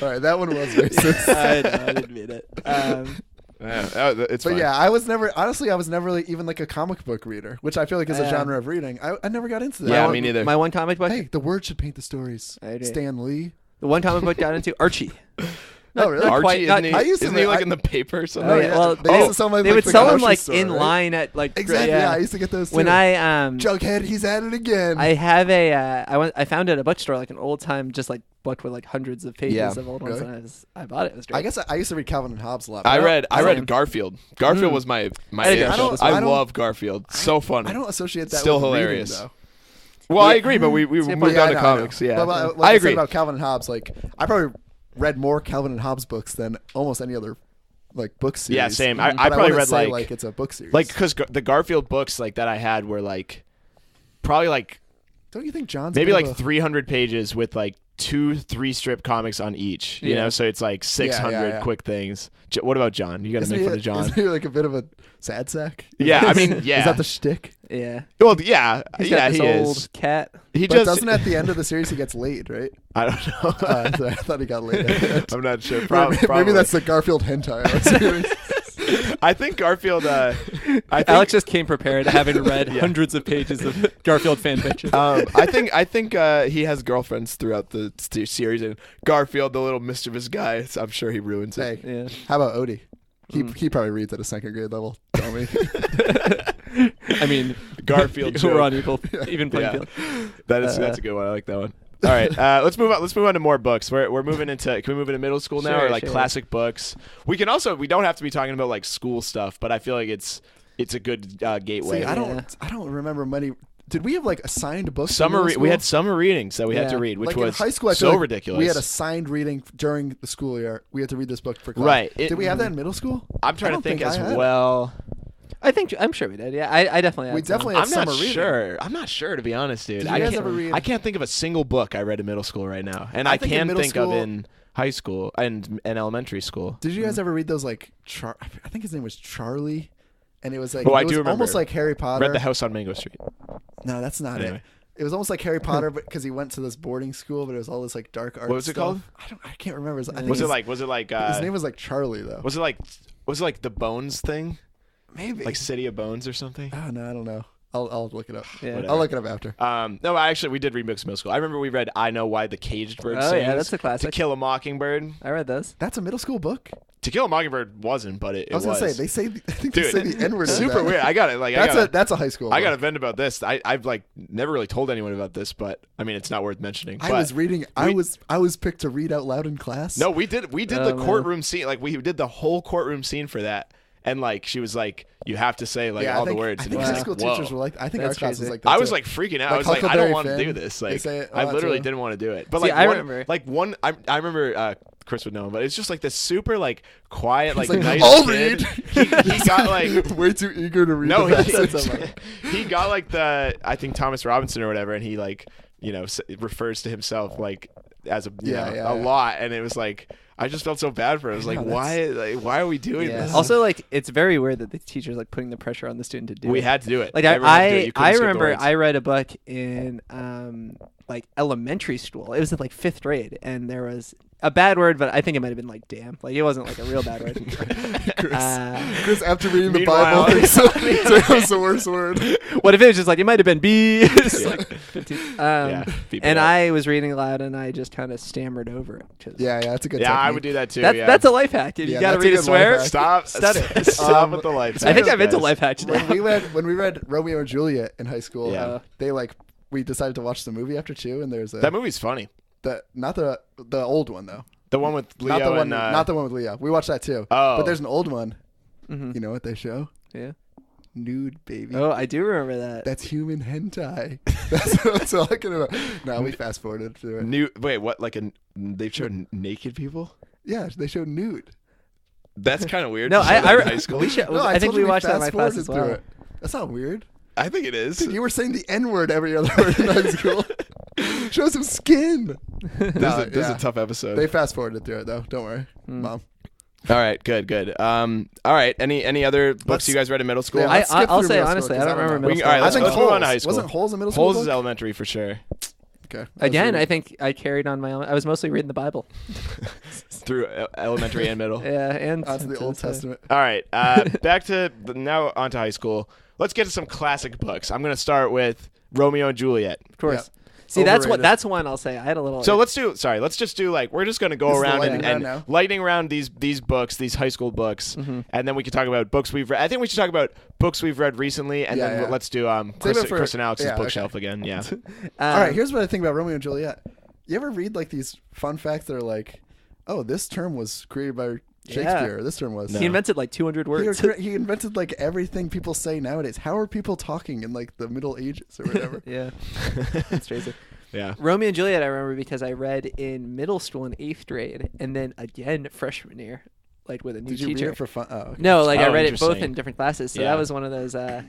All right, that one was racist. I know, I didn't mean it. it's But fine. yeah, I was never really even like a comic book reader, which I feel like is a genre of reading. I never got into that. Yeah, I me neither. My one comic book. Hey, the word should paint the stories. I agree. Stan Lee. The one comic book got into Archie. Oh, really? Not Archie, quite- not- isn't I he, used to isn't he read- like I- in the paper or something? Oh, yeah. Well, they used to sell them they like, would the sell them grocery like store, in right? line at like Exactly. yeah. Yeah, I used to get those too. When I Jughead, he's at it again. I have I found at a bookstore like an old time just like book with like hundreds of pages Yeah. of old ones, Really? and I bought it. It was great. I guess I used to read Calvin and Hobbes a lot. but I don't- read don't- Garfield. Garfield Mm. was my I did age. Garfield as I well. I don't- love Garfield. So funny. I don't associate that Still with hilarious. reading, though. Well, I Yeah. agree, but we See, moved yeah, on I to know, comics. I know. Yeah, But, like I I agree. said about Calvin and Hobbes, like I probably read more Calvin and Hobbes books than almost any other like book series. Yeah, same. Mhm. I But probably wouldn't read say, like it's a book series. because the Garfield books like that I had were like probably like don't you think John's maybe a like bit of a- 300 pages with like 2-3 strip comics on each. You Yeah. know, so it's like 600 yeah. quick things. What about John? You got to Isn't make he, fun of John. Isn't he like a bit of a sad sack? Yeah, I mean, yeah. Is that the shtick? yeah. Well, yeah, He's yeah, got this he old is. cat. He But just doesn't at the end of the series he gets laid, right? I don't know. Sorry, I thought he got laid. I'm not sure. maybe, Probably. that's the Garfield hentai series. I think Garfield. I think Alex just came prepared, having read hundreds of pages of Garfield fan fiction. I think he has girlfriends throughout the series, and Garfield, the little mischievous guy, I'm sure he ruins it. Hey, Yeah. how about Odie? He probably reads at a second grade level. Tell me. I mean, Garfield we're joke. on even playing Yeah. field. That's a good one. I like that one. All right, let's move on. Let's move on to more books. We're moving into. Can we move into middle school now, Sure, or like sure. classic books? We can also. We don't have to be talking about like school stuff, but I feel like it's a good gateway. See, I don't remember many. Did we have like assigned books? We had summer readings that we had to read, which like was in high school, I feel so like ridiculous. We had assigned reading during the school year. We had to read this book for class. Right. Did we have that in middle school? I'm trying to think as I had well. I'm sure we did. Yeah, I definitely had We some. definitely had I'm not summer reading. sure. I'm not sure, to be honest, dude. Did I you guys can't, ever read? I can't think of a single book I read in middle school right now, and I think in can middle think of school- in high school and elementary school. Did you guys ever read those like? I think his name was Charlie, and it was like Oh, I it was do remember. almost like Harry Potter. Read The House on Mango Street. No, that's not Anyway. it. It was almost like Harry Potter, but because he went to this boarding school, but it was all this like dark art. What was it stuff. called? I can't remember. I think Was it his- like? His name was like Charlie though. Was it like the Bones thing? Maybe Like City of Bones or something? Oh no, I don't know. I'll look it up. Yeah. Whatever. I'll look it up after. No, actually, we did read books in middle school. I remember we read I Know Why the Caged Bird Oh, Sings. yeah, that's a To classic. Kill a Mockingbird. I read those. That's a middle school book. To Kill a Mockingbird wasn't, but it I was was. gonna say I think Dude, they say the N word. super weird. I got it. Like That's a high school. I got book. to vent about this. I've like never really told anyone about this, but I mean it's not worth mentioning. I but was reading. I was picked to read out loud in class. No, we did Oh, the man. courtroom scene. Like we did the whole courtroom scene for that. And like she was like, you have to say like yeah, all I think, the words. I And think he was high like, school whoa. teachers were like. I think That's our class was crazy. like that. I was too. like freaking out. Like I was like, I don't Huckleberry want to Finn, do this. they Like say it a I lot, literally too. didn't want to do it. But See, like I one, remember. like one, I remember Chris would know, but it's just like this super like quiet, like, like, nice "I'll kid. read." He got like way too eager to read. no, the he, passage. he got like I think Thomas Robinson or whatever, and he like refers to himself like as a lot, and it was like. I just felt so bad for it. I was like, why are we doing Yeah. this? Also, like, it's very weird that the teacher's like putting the pressure on the student to do We it. had to do it. Like Everyone had to do it. You couldn't I skip the remember words. I read a book in like elementary school. It was in like 5th grade, and there was a bad word, but I think it might have been like damn. Like it wasn't like a real bad word. Chris, after reading the Meanwhile- Bible, thinks it was the worst word. What if it was just like it might have been B? It's like 15. beep it And up. I was reading aloud, and I just kind of stammered over it. 'cause Yeah, that's a good. Yeah, I technique. would do that too. That's yeah. that's a life hack, dude. Yeah, You gotta that's a read a good swear. life hack. Stop. Study. Stop with the life. I think hacks, I'm into guys. life hacks now. when we read Romeo and Juliet in high school, Yeah. we decided to watch the movie after 2, and there's That movie's funny. not the old one though. The one with Leo Not the one. and Not the one with Leo. We watched that too. Oh. But there's an old one. Mhm. You know what they show? Yeah. Nude baby. Oh, I do remember that. That's human hentai. That's what I'm talking about. No, we fast forwarded through it. new. Wait, what? Like they showed naked people? Yeah, they showed nude. That's kind of weird. No, to show that in I high school. we should. No, I think told you we watched that in my fast-forwarded class as through well. it. That's not weird. I think it is. Dude, you were saying the N word every other word in high school. Show some skin. This is a tough episode. They fast forwarded through it though. Don't worry, Hmm. Mom. All right, good. All right, any other books Let's- you guys read in middle school? Yeah, let's skip I'll through say middle school, honestly, I 'cause don't remember know. middle all right, school. let's I think move on to Holes. high school. Wasn't Holes a middle school Holes book? is elementary for sure. Okay. Again, I think I carried on my own. I was mostly reading the Bible. Through elementary and middle. Yeah, and That's the to Old this day. Testament. All right, back to now on to high school. Let's get to some classic books. I'm going to start with Romeo and Juliet. Of course. Yeah. See, Overrated. that's one I'll say. I had a little. So let's just do like we're just gonna go This is the around lightning and round now. lightning round these books, these high school books, and then we can talk about books we've read. I think we should talk about books we've read recently, and Yeah, then yeah. let's do Save it for- Chris and Alex's yeah, bookshelf again. Yeah. All right, here's what I think about Romeo and Juliet. You ever read like these fun facts that are like, oh, this term was created by Shakespeare. Or this term was. he invented like 200 words. He invented like everything people say nowadays. How are people talking in like the Middle Ages or whatever? Yeah, that's crazy. Yeah. Romeo and Juliet, I remember because I read in middle school in 8th grade, and then again freshman year, like with a new Did you teacher. read it for fun? Oh, okay. No, like I Oh, read it both interesting. in different classes. So Yeah. that was one of those. I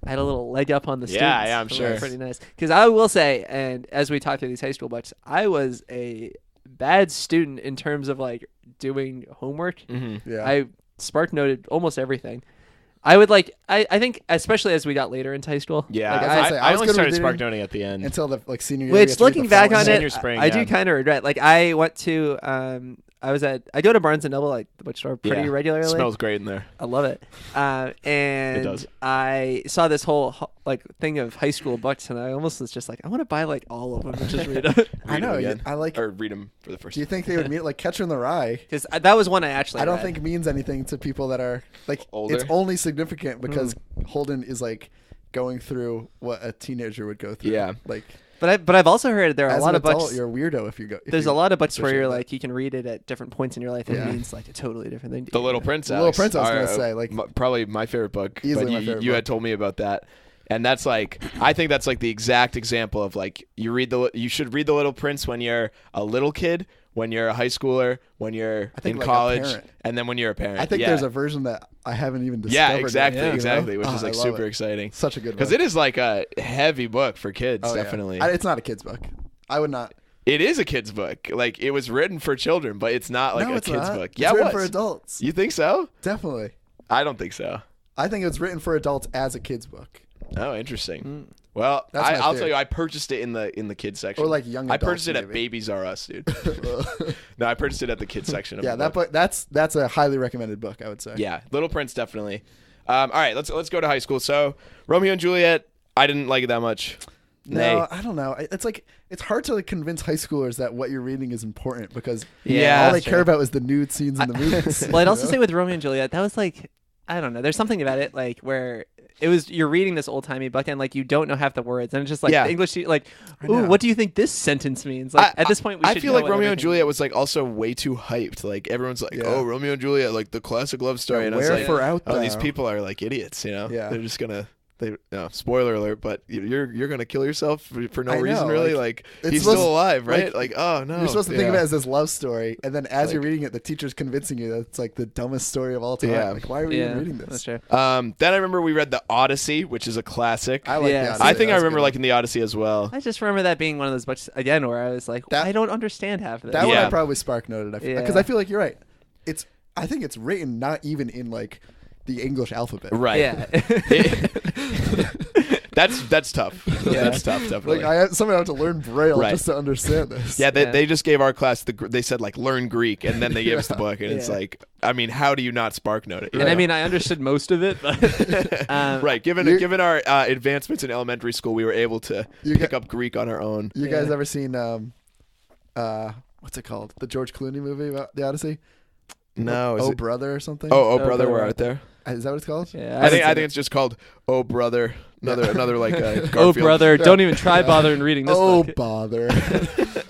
had a little leg up on the students. Yeah, I'm so that sure. was pretty nice. Because I will say, and as we talked through these high school books, I was a bad student in terms of like doing homework. Mm-hmm. Yeah. I spark noted almost everything. I would like. I think especially as we got later into high school. Yeah. Like, I was gonna say, I I was only good started with spark reading noting at the end. until the like senior year. we had Which to read looking the back following on Senior it, spring, I do yeah. kind of regret. Like I went to I go to Barnes and Noble, like the bookstore, pretty Yeah. regularly. It smells great in there. I love it. And does. I saw this whole like thing of high school books, and I almost was just like, I want to buy like all of them and just read them. I Read 'em know. again. I like. Or read them for the first Do you think they would mean like Catcher in the Rye? Because that was one I actually. I don't read. think means anything to people that are like Older? It's only significant because Holden is like going through what a teenager would go through. Yeah. Like But I've also heard there are as a lot an of adult, books. you're a weirdo if you go. If There's you a lot of books where associate you're that. like you can read it at different points in your life. And Yeah. it means like a totally different thing. to The you. Little Prince. The Little Alex, Prince, I was are, gonna say, like, probably my favorite book. easily but my you, favorite you book. had told me about that. And that's like, I think that's like the exact example of like, you should read The Little Prince when you're a little kid, when you're a high schooler, when you're in like college, and then when you're a parent. I think there's a version that I haven't even discovered. Yeah, exactly, yet, exactly, which Oh, is like I love super it. exciting. Such a good book. Because it is like a heavy book for kids, Oh, yeah. definitely. It's not a kid's book. I would not. It is a kid's book. Like, it was written for children, but it's not like No, a it's kid's not. book. It's Yeah, it written was. for adults. You think so? Definitely. I don't think so. I think it's written for adults as a kid's book. Oh, interesting. Well, That's my I'll theory. tell you, I purchased it in the kids section. Or like young I adults, purchased it at maybe. Babies R Us, dude. No, I purchased it at the kids section. Of Yeah, the that book. That's a highly recommended book, I would say. Yeah, Little Prince definitely. All right, let's go to high school. So Romeo and Juliet, I didn't like it that much. No, I don't know. It's like it's hard to like convince high schoolers that what you're reading is important because Yeah, all they that's care about is the nude scenes in the movies. Well, I'd you also know? say with Romeo and Juliet, that was like, I don't know. There's something about it, like where it was you're reading this old timey book and like you don't know half the words, and it's just like Yeah. the English, like, I ooh, know. what do you think this sentence means? Like at this point, we I should feel know like what Romeo and everything Juliet was like also way too hyped. Like everyone's like, Yeah. oh, Romeo and Juliet, like the classic love story, and I was like, Wherefore out oh, these thou. people are like idiots. You know, Yeah. they're just gonna. Spoiler alert, but you're gonna kill yourself for no I know, reason, really. Like it's he's supposed- still alive, right? like, oh no, You're supposed to think Yeah. of it as this love story, and then as you're like- reading it, the teacher's convincing you that it's like the dumbest story of all time. Yeah. Like, why are we Yeah, even reading that's this? true. Then I remember we read the Odyssey, which is a classic. I like Yeah. the I Odyssey. I think I That's a remember good liking the Odyssey as well. I just remember that being one of those books again where I was like, That- I don't understand half of one. That this. one Yeah. I probably spark noted because Yeah. I feel like you're right. I think it's written not even in like the English alphabet. Right. Yeah. That's tough. That's tough. Definitely. Like somehow have to learn Braille Right. just to understand this. Yeah, Yeah. they just gave our class they said like learn Greek, and then they gave us the book, and it's Yeah. like, I mean, how do you not spark note it? And I mean, I understood most of it, but right. Given our advancements in elementary school, we were able to You pick got- up Greek on our own. You guys Yeah. ever seen what's it called? The George Clooney movie about the Odyssey? No, is Oh it? Brother or something? Oh, Oh, brother, Brother, we're Where out there. Is that what it's called? yeah, I think haven't it's just called Oh Brother. Another like Garfield. Oh, brother, don't even try bothering reading this Oh book. bother.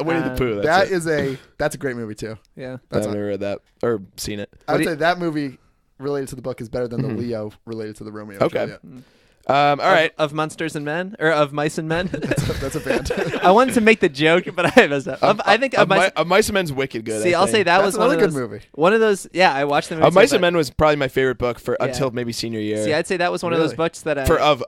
Winnie the Pooh. That's That's a great movie too. Yeah. That's I've never read that or seen it. I would What do say that movie related to the book is better than the Mhm. Leo related to the Romeo. Okay. Juliet. All right. Of Monsters and Men, or of Mice and Men. That's a band. I wanted to make the joke, but I messed up. I think of Mice. Mice and Men's wicked good. See, I I'll say think. that That's was one another of good those. movie. One of those. Yeah, I watched the movie. Mice too, and Men was probably my favorite book for Yeah. until maybe senior year. See, I'd say that was one of those Really? books that I. for of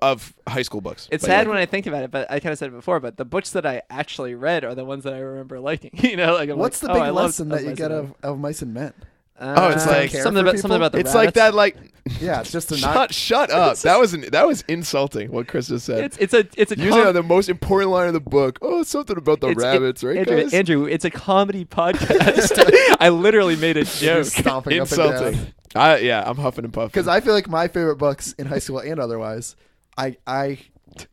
high school books. It's But sad yeah. when I think about it, but I kind of said it before. But the books that I actually read are the ones that I remember liking. You know, like I'm What's like, the big I love lesson that you Mice get and of Mice and Men? Men. Oh, it's like- care something for about people? the It's like that. Like Yeah, it's just to not. shut up. That was insulting. What Chris just said. It's a Usually the most important line of the book. Oh, it's something about the rabbits, right, guys? Andrew, it's a comedy podcast. I literally made a joke. Just stomping up and Insulting. down. I'm huffing and puffing. Because I feel like my favorite books in high school and otherwise, I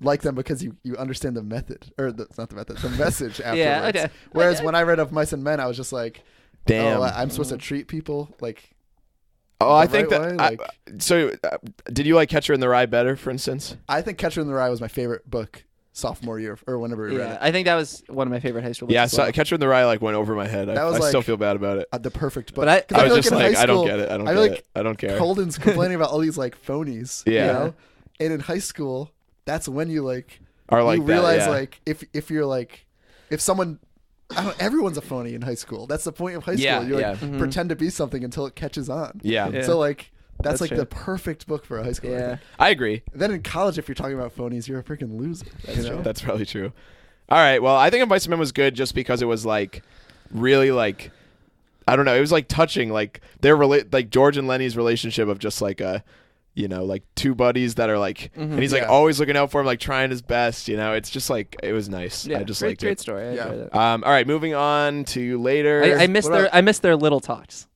like them because you understand the method not the method, the message afterwards. Yeah, okay. Whereas when I read Of Mice and Men, I was just like, Damn. oh, I'm supposed to treat people like. Oh, I the think right that. way, So, did you like Catcher in the Rye better, for instance? I think Catcher in the Rye was my favorite book sophomore year or whenever we read Yeah, it. I think that was one of my favorite high school books. Yeah, as well. Catcher in the Rye like went over my head. That I was still like- feel bad about it. The perfect book. But I 'Cause I feel was just in like, high I don't school, get it. I don't I get like it. I don't care. Holden's complaining about all these like phonies. Yeah. You know? And in high school, that's when you like Or like you that, realize yeah. like if you're like if someone everyone's a phony in high school. That's the point of high school. Yeah, You like yeah. Mhm. pretend to be something until it catches on. Yeah. Yeah. So like that's That's like true. the perfect book for a high schooler. I Yeah. think. I agree. Then in college, if you're talking about phonies, you're a freaking loser. That's you know? true. That's probably true. All right. Well, I think Of Mice and Men was good just because it was like really like I don't know. It was like touching, like their like George and Lenny's relationship of just like a, you know, like two buddies that are like, and he's like Yeah. always looking out for him, like trying his best. You know, it's just like it was nice. Yeah, I just great, liked great it. story. I Yeah. enjoyed it. All right, moving on to later. I missed What about- I missed their little talks.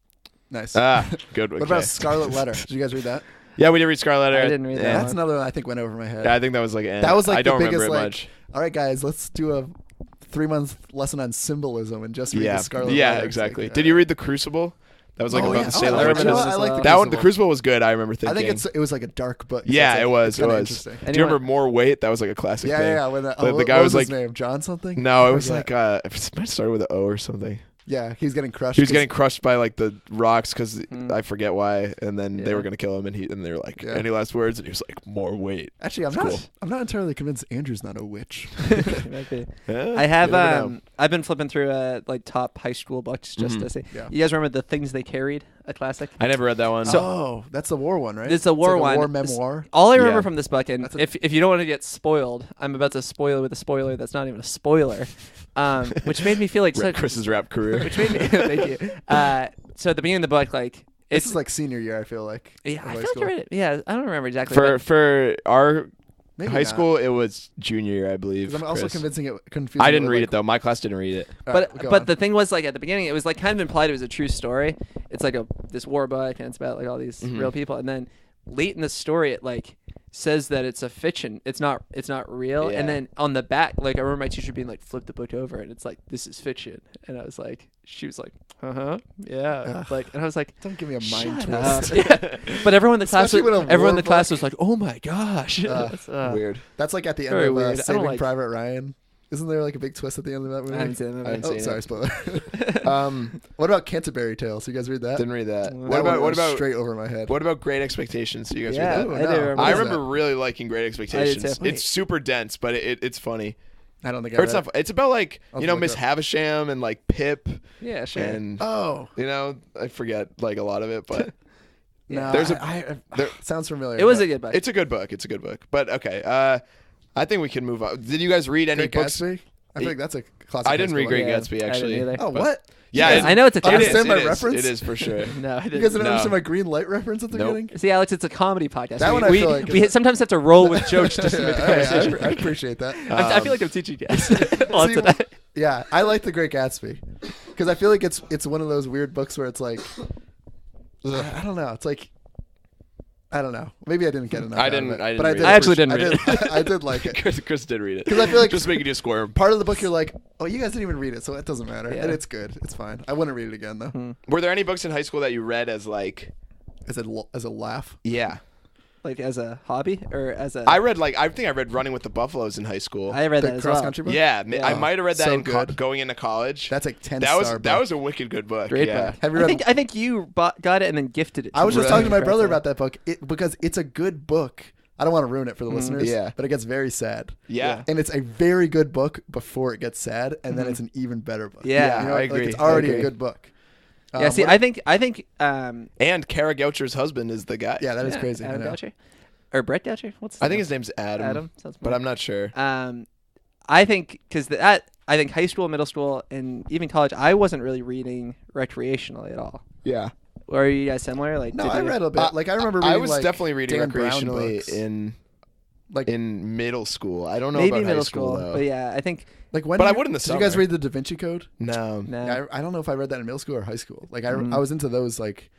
Nice. Good. What Okay. about Scarlet Letter? Did you guys read that? Yeah, we did read Scarlet Letter. I didn't read that Yeah. That's another one I think went over my head. Yeah, I think that was like That was like I don't the remember biggest it like. much. All right, guys, let's do a 3-month lesson on symbolism and just read Yeah, the Scarlet yeah, Letter. It's exactly. like, Did you read The Crucible? That was like Oh, about yeah. the Oh, Salem I witches. remember that. I like the That one, The Crucible. Crucible was good. I remember I thinking. think it was like a dark book. so Yeah, it's like- it was. it's It kinda was. interesting. Do you remember More Weight? That was like a classic Yeah, thing. yeah. When The what guy was was his like- name? John something? No, I it was forget. like it might have started with an O or something. Yeah, he's getting crushed. He was getting crushed by like the rocks because I forget why, and then they Yeah. were gonna kill him, and they were like, "Any last words?" And he was like, "More weight." Actually, I'm not entirely convinced Andrew's not a witch. Might be. Yeah, I have you never know. I've been flipping through like top high school books just to see. Yeah. You guys remember The Things They Carried, a classic? I never read that one. So that's the war one, right? It's a war like one. A war memoir. All I remember Yeah. from this book, and That's if you don't want to get spoiled, I'm about to spoil with a spoiler that's not even a spoiler, which made me feel like such. Chris's rap career. Which made me thank you. So at the beginning of the book, like This it's is like senior year. I feel like. yeah, of I high feel like school. I read it. Yeah, I don't remember exactly. For our Maybe high not. school, it was junior year, I believe. 'Cause I'm also Chris. confusing. I didn't with, read like, it though. My class didn't read it. All right, go but on. the thing was, like, at the beginning, it was like kind of implied it was a true story. It's like this war book, and it's about like all these real people. And then late in the story, it like says that it's a fiction. It's not real. Yeah. And then on the back, like I remember my teacher being like, flip the book over, and it's like, this is fiction. And I was like, she was like, yeah, like, and I was like, Don't give me a mind shut up. twist. Yeah. But everyone in the class, Especially with a everyone in war the class book. was like, oh my gosh. Weird. That's like at the end Very of weird. I don't Saving like- Private Ryan. Isn't there like a big twist at the end of that movie? I haven't seen that I movie. haven't Oh, seen sorry, it. spoiler. What about Canterbury Tales? You guys read that? Didn't read that. That What one about went straight over my head? what about Great Expectations? Do you guys Yeah, read that? Ooh, I do no. remember. I What is remember that? really liking Great Expectations. too. It's super dense, but it's funny. I don't think I Or read it's it. not. It's about like I'll you know look Miss up. Havisham and like Pip Yeah, sure. and Oh you know I forget like a lot of it, but no, There's sounds familiar. it was but- a good book. it's a good book. It's a good book. But okay, I think we can move on. Did you guys read any Great books? Gatsby. I feel like that's a classic. I didn't read Great Yeah, Gatsby I actually. didn't either. Oh, but- what? Yeah, I know it's a it classic. is, Understand my it is, reference? It is for sure. No, I You didn't. guys didn't No. understand my green light reference at the Nope. beginning? See, Alex, it's a comedy podcast. That one I we, feel like we is- sometimes have to roll with jokes just to make the Yeah, conversation. I appreciate that. I feel like I'm teaching guys lots See, of that. Yeah, I like The Great Gatsby because I feel like it's one of those weird books where it's like I don't know. It's like I don't know. Maybe I didn't get enough. I out of didn't- it, I didn't but I read did. it. I actually appreciate- didn't read I did like it. Chris did read it 'Cause I feel like- just making you squirm. Part of the book, you're like, oh, you guys didn't even read it, so it doesn't matter, Yeah. and it's good. It's fine. I wouldn't read it again though. Were there any books in high school that you read as like? As a laugh. Yeah, Like as a hobby or as a. I think I read Running with the Buffaloes in high school. I read The that as cross well. country book. Yeah, I Yeah. might have read that So in good. going into college. That's like 10 that was star that book. was a wicked good book. Great yeah. book. Have you read? I think you got it and then gifted it. I was just Really talking to my brother Impressive. about that book because it's a good book. I don't want to ruin it for the listeners. Yeah. But it gets very sad. Yeah. And it's a very good book before it gets sad, and then it's an even better book. Yeah. You know, I like, agree. it's already I a agree. good book. Yeah. See, what- I think. And Kara Goucher's husband is the guy. yeah, that is yeah, crazy. I Adam know. Goucher or Brett Goucher. What's his I think name? his name's Adam. Adam. Sounds But I'm not sure. I think because I think high school, middle school, and even college, I wasn't really reading recreationally at all. Yeah. Or are you guys similar? Like, No, did I you- read a bit. Like I remember reading. I was like, definitely reading Dan Brown recreationally books. in middle school. I don't know maybe about middle high school, though. but yeah, I think Like when? But did I you- would in the Did you guys summer. read the Da Vinci Code? No. no. Yeah, I don't know if I read that in middle school or high school. Like I was into those. Like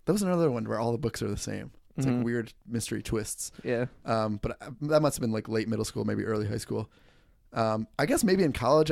that was another one where all the books are the same. It's like weird mystery twists. Yeah. But that must have been like late middle school, maybe early high school. I guess maybe in college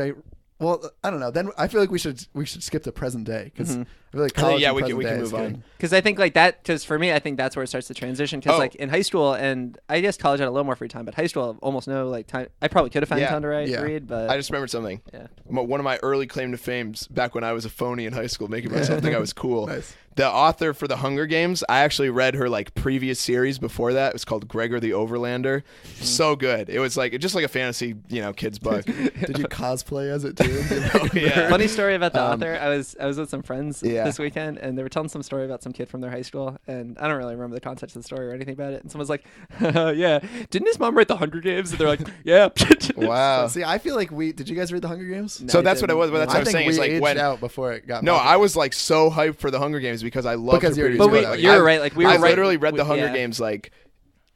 well, I don't know. Then I feel like we should skip to present day because I feel like college. yeah, and we present can day move is on. getting- Because I think like that. Because for me, I think that's where it starts to transition. Because Oh. like in high school and I guess college I had a little more free time, but high school almost no like time. I probably could have found Yeah. time to Yeah. read, but I just remembered something. yeah. One of my early claim to fames back when I was a phony in high school, making myself think I was cool. Nice. The author for The Hunger Games, I actually read her like previous series before that. It was called Gregor the Overlander. So good. It was like just like a fantasy, kids book. Did you cosplay as it too? Yeah. Funny story about the author. I was with some friends Yeah. this weekend, and they were telling some story about some kid from their high school, and I don't really remember the context of the story or anything about it. And someone's like, "Yeah, didn't his mom write The Hunger Games?" And they're like, "Yeah." Wow. See, I feel like did you guys read the Hunger Games? No, So I that's what it didn't. was. But that's what I I was think saying. we It's like aged when out before it got. no, popular. I was like so hyped for The Hunger Games because I loved Because her you previous already book. read it. You're I- right. Like we were I right. literally read The Hunger yeah. Games like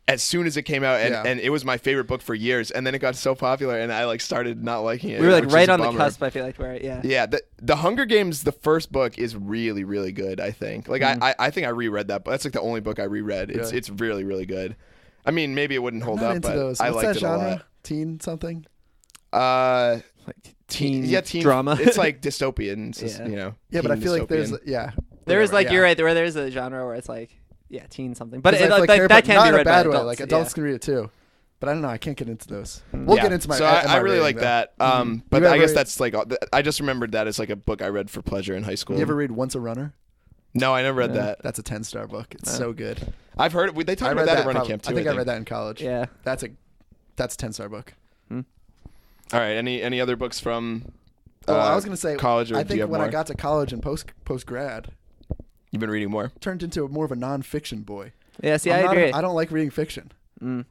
as soon as it came out, and, Yeah. and it was my favorite book for years. And then it got so popular, and I like started not liking it. We were like which right is a on the bummer. cusp. I feel like where yeah. Yeah, the Hunger Games, the first book is really, really good. I think. Like I think I reread that, but that's like the only book I reread. It's really, really good. I mean, maybe it wouldn't I'm hold not up, into but those. I What's liked that it genre? a lot. Teen something. Like teen, Teen drama. It's like dystopian. It's just, Yeah. Yeah, but I teen feel like there's dystopian. there is whatever, like yeah. you're right. Where there's a genre where it's like teen something, but 'Cause it, I feel like, like Harry that Potter- can not be in read a bad by way. adults. Like adults yeah. can read it too. But I don't know. I can't get into those. We'll get into my. So I really like that. But I guess that's like I just remembered that as like a book I read for pleasure in high school. You ever read Once a Runner? No, I never read that. That's a 10-star book. It's so good. I've heard they talk about that at running camp too. I think I read that in college. Yeah, that's a 10-star book. All right. Any other books from? Well, I was gonna say college. Or I think when more? I got to college and post grad, You've been reading more. Turned into more of a nonfiction boy. Yeah, see, I agree. I don't like reading fiction.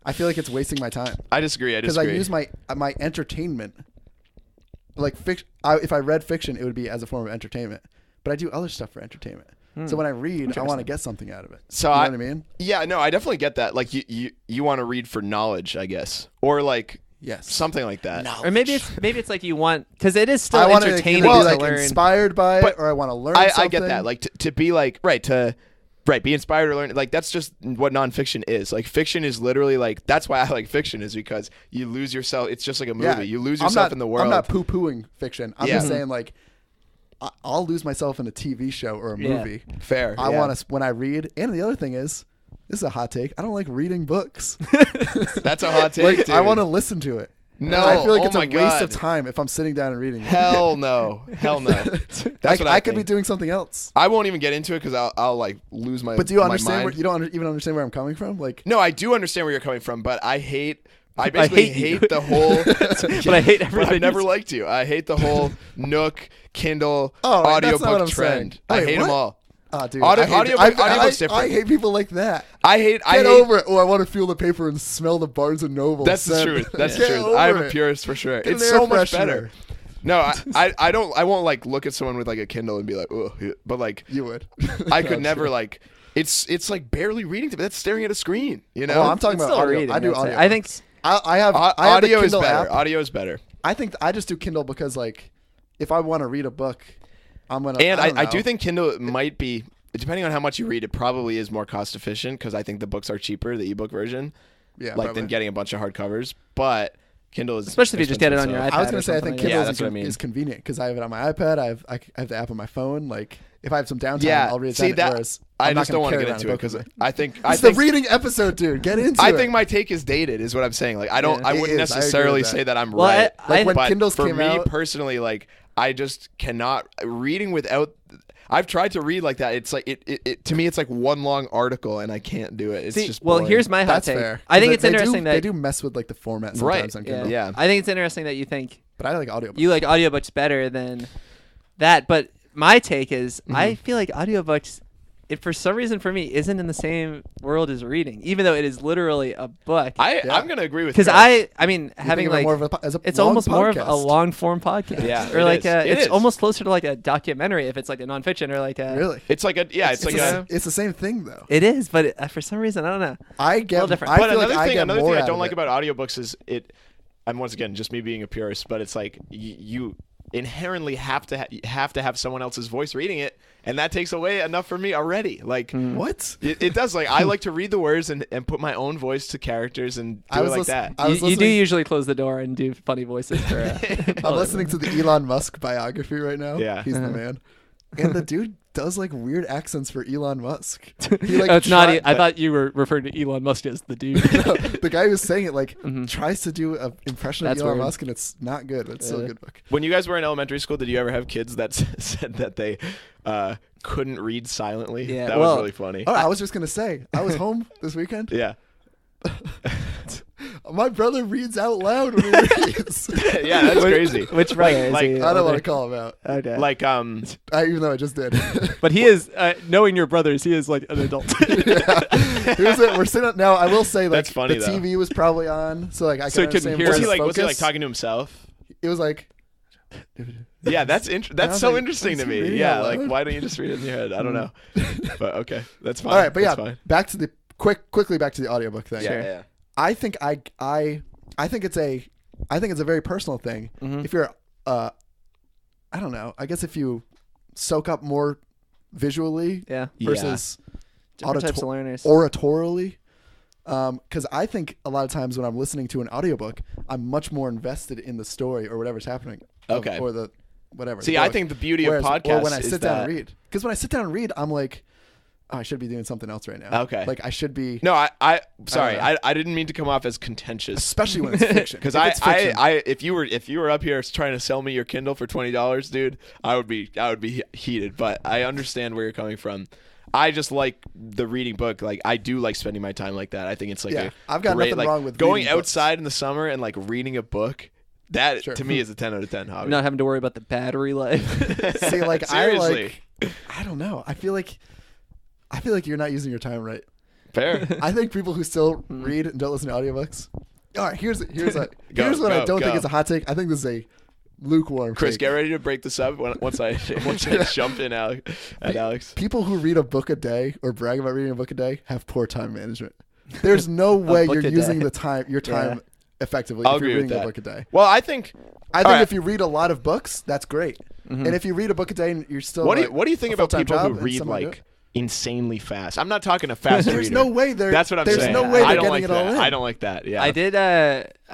I feel like it's wasting my time. I disagree. Because I use my entertainment. Like fiction, if I read fiction, it would be as a form of entertainment. But I do other stuff for entertainment. So when I read, I want to get something out of it. So you know what I mean? Yeah, no, I definitely get that. Like you want to read for knowledge, I guess, or like something like that. Knowledge. Or maybe it's like you want, because it is still entertaining to like learn. Inspired by it, or I want to learn. I get that. Like to be like be inspired or learn. Like that's just what nonfiction is. Like fiction is literally like that's why I like fiction is because you lose yourself. It's just like a movie. Yeah, you lose yourself in the world. I'm not poo-pooing fiction. I'm just saying like. I'll lose myself in a TV show or a movie. Fair. I want to when I read. And the other thing is, this is a hot take. I don't like reading books. That's a hot take. Like, I want to listen to it. No, I feel like it's a waste waste of time if I'm sitting down and reading it. Hell no. That's what I could be doing something else. I won't even get into it because I'll like lose my. But do you understand? Mind. You don't even understand where I'm coming from. Like, no, I do understand where you're coming from, but I basically hate the whole. But I hate everything. But I never liked you. I hate the whole Nook, Kindle, audiobook trend. Wait, I hate them all. Oh, dude, audiobook's different. I hate people like that. I hate over it. Oh, I want to feel the paper and smell the Barnes and Noble. That's the truth. That's the truth. I'm a purist for sure. It's so much better. No, I don't. I won't like look at someone with like a Kindle and be like, oh, but like you would. I could never like. It's like barely reading to me. That's staring at a screen. You know. Well, I'm talking about audio. I do audio. I think I have audio the is better. app. Audio is better. I think I just do Kindle because like if I want to read a book, I'm gonna. And I do think Kindle might be. Depending on how much you read, it probably is more cost efficient because I think the books are cheaper, the ebook version, than getting a bunch of hardcovers. But Kindle is especially if you just get it on your iPad. I was going to say I think Kindle is convenient because I have it on my iPad. I have the app on my phone. Like if I have some downtime, I'll read it. See that? I just don't want to get into it because I think it's the reading episode, dude. Get into it. I think my take is dated, is what I'm saying. Like I wouldn't necessarily say that I'm right. Like when Kindles for came me out, personally, like I just cannot reading without. I've tried to read like that. It's like it to me. It's like one long article, and I can't do it. It's just boring. Here's my hot take. Fair. I think it's interesting that they do mess with like the format sometimes on Kindle. Yeah, I think it's interesting that you think. But I like audiobooks. You like audiobooks better than that. But my take is, I feel like audiobooks, it for some reason for me isn't in the same world as reading, even though it is literally a book. I'm gonna agree with because I mean having like it's almost more of a long form podcast. Yeah, or like it's almost closer to like a documentary if it's like a nonfiction or like a really. It's like it's the same thing though. It is, but for some reason I don't know. I get a little different. But another thing I don't like about audiobooks is it. I'm once again just me being a purist, but it's like you inherently have to have someone else's voice reading it, and that takes away enough for me already. Like what it does. Like I like to read the words and put my own voice to characters and do it like that. You do usually close the door and do funny voices for I'm listening to the Elon Musk biography right now. Yeah, he's the man. And the dude does like weird accents for Elon Musk. He, like, it's not. I thought you were referring to Elon Musk as the dude. No, the guy who's saying it like tries to do an impression of Elon Musk, and it's not good. But it's still a good book. When you guys were in elementary school, did you ever have kids that said that they couldn't read silently? Yeah, that was really funny. Oh, I was just gonna say I was home this weekend. Yeah. My brother reads out loud when he reads. Yeah, that's crazy. Which brother? Like I don't want to call him out. Okay. Like even though I just did. But he is knowing your brothers. He is like an adult. We're sitting now. I will say like that's funny, the TV was probably on, so like I could understand. Was he like talking to himself? It was like. Yeah, that's so interesting to me. Yeah, like why don't you just read it in your head? I don't know. But okay, that's fine. All right, but that's fine. Back to the quickly back to the audiobook thing. Yeah. I think I think it's a very personal thing. If you're I don't know. I guess if you soak up more visually versus different types of learners oratorily. Because I think a lot of times when I'm listening to an audiobook, I'm much more invested in the story or whatever's happening. Okay. Or the whatever. See, I think the beauty of podcasts or when I sit down and read. Because when I sit down and read, I'm like, oh, I should be doing something else right now. Okay. Like I should be. No, sorry, I didn't mean to come off as contentious. Especially when it's fiction. Because fiction, if you were up here trying to sell me your Kindle for $20, dude, I would be heated. But I understand where you're coming from. I just like the reading book. Like I do like spending my time like that. I think it's like I've got great, nothing like, wrong with going reading outside in the summer and like reading a book. That to me is a 10 out of 10 hobby. Not having to worry about the battery life. See, like Seriously. I don't know. I feel like you're not using your time right. Fair. I think people who still read and don't listen to audiobooks. All right, here's what I don't think is a hot take. I think this is a lukewarm. Chris, take. get ready to break this up once I jump in at Alex. People who read a book a day or brag about reading a book a day have poor time management. There's no way you're using your time effectively I'll if you're agree with reading a that. book a day. Well, I think if you read a lot of books, that's great. And if you read a book a day and you're still what do you think about people who and read someone do like insanely fast? I'm not talking a fast reader. There's no way That's what I'm there's saying. no way I they're don't getting like it that. all in. I don't like that. Yeah. I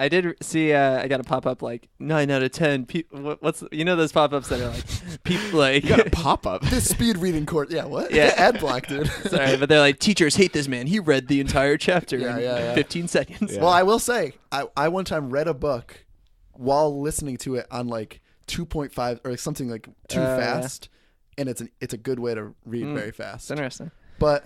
did see I got a pop up like 9 out of 10. What's those pop ups that are like people like You got a pop up. This speed reading course. Yeah, what? Yeah. Ad block, dude. Sorry, but they're like, teachers hate this man. He read the entire chapter Yeah, in yeah. 15 seconds. Yeah. Well, I will say, I one time read a book while listening to it on like 2.5 or like something like too fast, and it's a good way to read very fast. It's interesting. But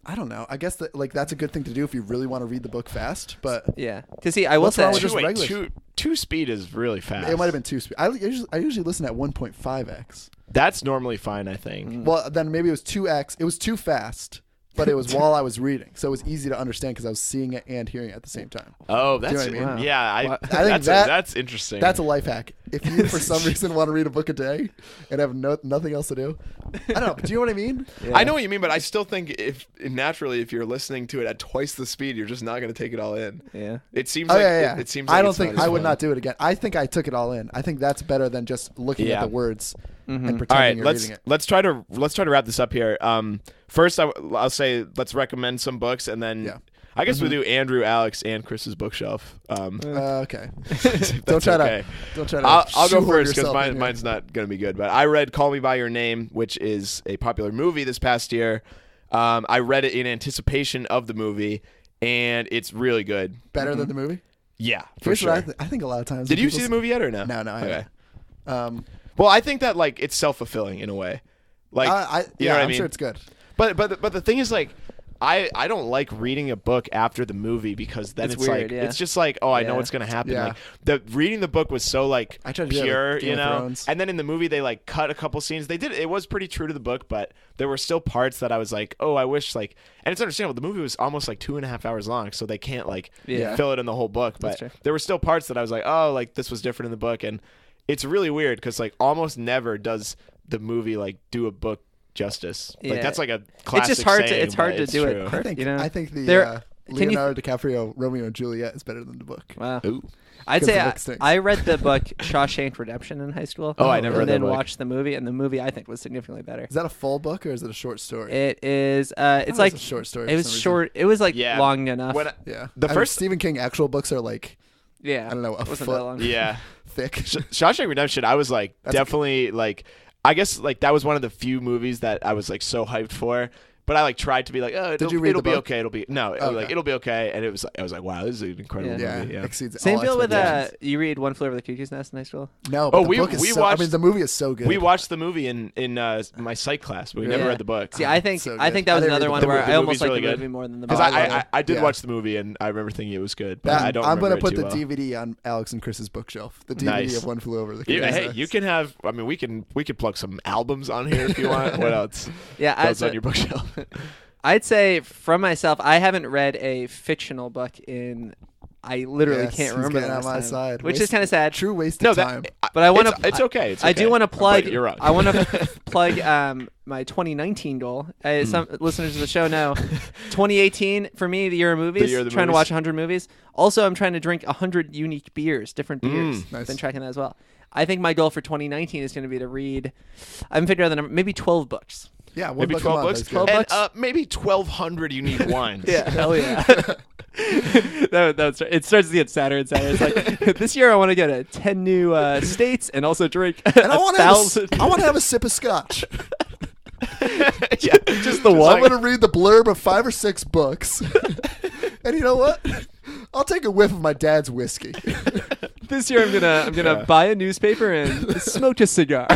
I don't know. I guess that's a good thing to do if you really want to read the book fast. But Yeah, because see, I will What's say wrong with just regular? Two speed is really fast. it might have been too speed. I usually listen at 1.5x. That's normally fine, I think. Well, then maybe it was 2x. It was too fast, but it was while I was reading, so it was easy to understand because I was seeing it and hearing it at the same time. Oh, that's Do you know what I mean? yeah. I think that's interesting. That's a life hack. If you, for some reason, want to read a book a day and have nothing else to do, I don't know. Do you know what I mean? Yeah. I know what you mean, but I still think if you're listening to it at twice the speed, you're just not going to take it all in. Yeah. It seems Oh, like yeah. it seems. Like I don't it's not think as I would fun. not do it again. I think I took it all in. I think that's better than just looking at the words and All pretending right, you're let's reading it. let's try to wrap this up here. First, I'll say let's recommend some books, and then Yeah. I guess we'll do Andrew, Alex, and Chris's bookshelf. Okay. If Don't that's try okay. to. I'll go shoehorn first because yourself in here. mine's not going to be good. But I read Call Me by Your Name, which is a popular movie this past year. I read it in anticipation of the movie, and it's really good. Better than the movie. Yeah, for Here's sure. what I think a lot of times. Did when you people see the movie yet or no? No, I Okay. haven't. Well, I think that like it's self-fulfilling in a way. Like you know what I I'm mean? sure it's good. But the thing is like I don't like reading a book after the movie because then It's it's weird, like yeah. it's just like I know Yeah. what's gonna happen. Yeah. Like the reading the book was so like I tried to do that with pure, Game you of know. Thrones. And then in the movie they like cut a couple scenes. It was pretty true to the book, but there were still parts that I was like, I wish like. And it's understandable. The movie was almost like 2.5 hours long, so they can't like Yeah. fill it in the whole book. But true. there were still parts that I was like, like this was different in the book, and it's really weird because like almost never does the movie like do a book justice. Like Yeah. that's like a classic It's just hard saying, it's hard but to it's do true. it. I think the There- can you- Leonardo DiCaprio Romeo and Juliet is better than the book. Wow. Ooh. I'd 'Cause say the book stinks. I read the book Shawshank Redemption in high school. Oh, I never read and that then book. watched the movie, and the movie I think was significantly better. Is that a full book or is it a short story? It is. I It's thought like a short story. it for was some reason. short. It was like Yeah. long enough. When I- Yeah. The I mean, first- Stephen King actual books are like yeah, I don't know, a it wasn't foot. that long. Yeah. thick. Shawshank Redemption, I was like definitely like I guess like that was one of the few movies that I was like so hyped for. But I like tried to be like, Did you read it'll the be book? okay. It'll be no, Okay. like it'll be okay. And it was I was like, wow, this is an incredible Yeah. movie. Yeah. Exceeds Same all deal with expectations. you read One Flew Over the Cuckoo's Nest in high school. No, but Oh, the we- book is we so, watched- I mean, the movie is so good. We watched the movie in my psych class, but we never Yeah. read the book. See, I think so I good. think that I was didn't read another the one book. where The I almost movie's liked really the good. movie more than the Because book. I did Yeah. watch the movie and I remember thinking it was good, but That- I don't. I'm going to put too the well. DVD on Alex and Chris's bookshelf. The DVD Nice. of One Flew Over the You, Cuckoo's hey, Nest. you can have. I mean, we could plug some albums on here if you want. What else? Yeah, That's on your bookshelf. I'd say from myself, I haven't read a fictional book in. I literally Yes, can't he's remember getting the on last my time, side. which is Waste- kind of sad. True waste No, of time. But I want to. It's okay. It's I do okay. want to plug. But you're wrong. I want to plug my 2019 goal. Some listeners of the show know 2018 for me, the year of movies. year of the trying to movies. watch 100 movies. Also, I'm trying to drink 100 unique beers, different beers. Nice. Been tracking that as well. I think my goal for 2019 is going to be to read. I'm figuring out the number, maybe 12 books. Yeah, one Maybe book a 12 month, books. that's 12 good. And bucks? maybe 1,200 unique wines. Yeah, hell yeah. It starts to get sadder and sadder. It's like this year I want to get 10 new states and also drink And I want to have 1,000. I want to have a sip of scotch. Yeah, just the one. I'm going to read the blurb of 5 or 6 books. And you know what? I'll take a whiff of my dad's whiskey. This year I'm gonna buy a newspaper and smoke a cigar.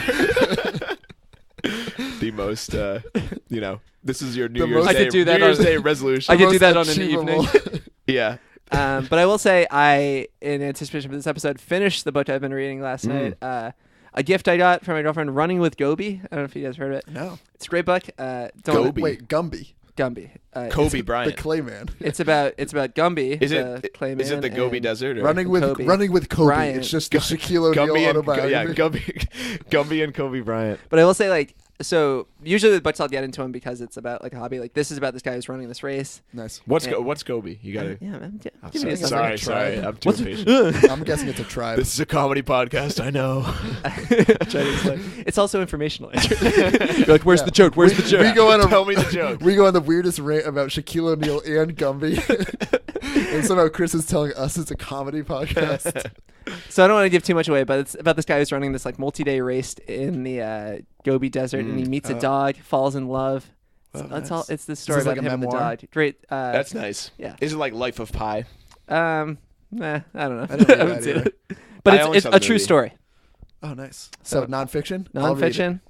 The most, this is your New The Year's most- I Day, could do that New Year's on- Day resolution. I could do Most that on an achievable. evening. Yeah. But I will say in anticipation for this episode, finished the book I've been reading last night. A gift I got from my girlfriend, Running with Gobi. I don't know if you guys heard of it. No. It's a great book. Gobi. Wait, Gumby. Gumby. Kobe The Bryant. Clayman. It's about Gumby. Is the it Clayman, is it the Gobi and Desert? Or? Running with Kobe. Bryant. It's just the Shaquille O'Neal Gumby and autobiography. Gumby and Kobe Bryant. But I will say, like, so usually with books I'll get into them because it's about like a hobby. Like this is about this guy who's running this race. Nice. What's Yeah. what's Gobi? You gotta. Yeah, man. Oh, Give me a sorry, second. sorry. I'm too What's impatient. I'm guessing it's a tribe. This is a comedy podcast. I know. Chinese, like, it's also informational. You're like, where's the joke? Where's the joke? We go on a, Tell me the joke. We go on the weirdest rant about Shaquille O'Neal and Gumby. And somehow Chris is telling us it's a comedy podcast. So I don't want to give too much away, but it's about this guy who's running this like multi-day race in the Gobi Desert, and he meets a dog, falls in love. Oh, That's nice. all. It's the story this about like a him and the memoir? dog. Great. That's nice. Yeah. Is it like Life of Pi? Nah, I don't know. I didn't read haven't that seen either. it. But I only it's saw a the true movie. story. Oh, nice. So nonfiction? Non-fiction.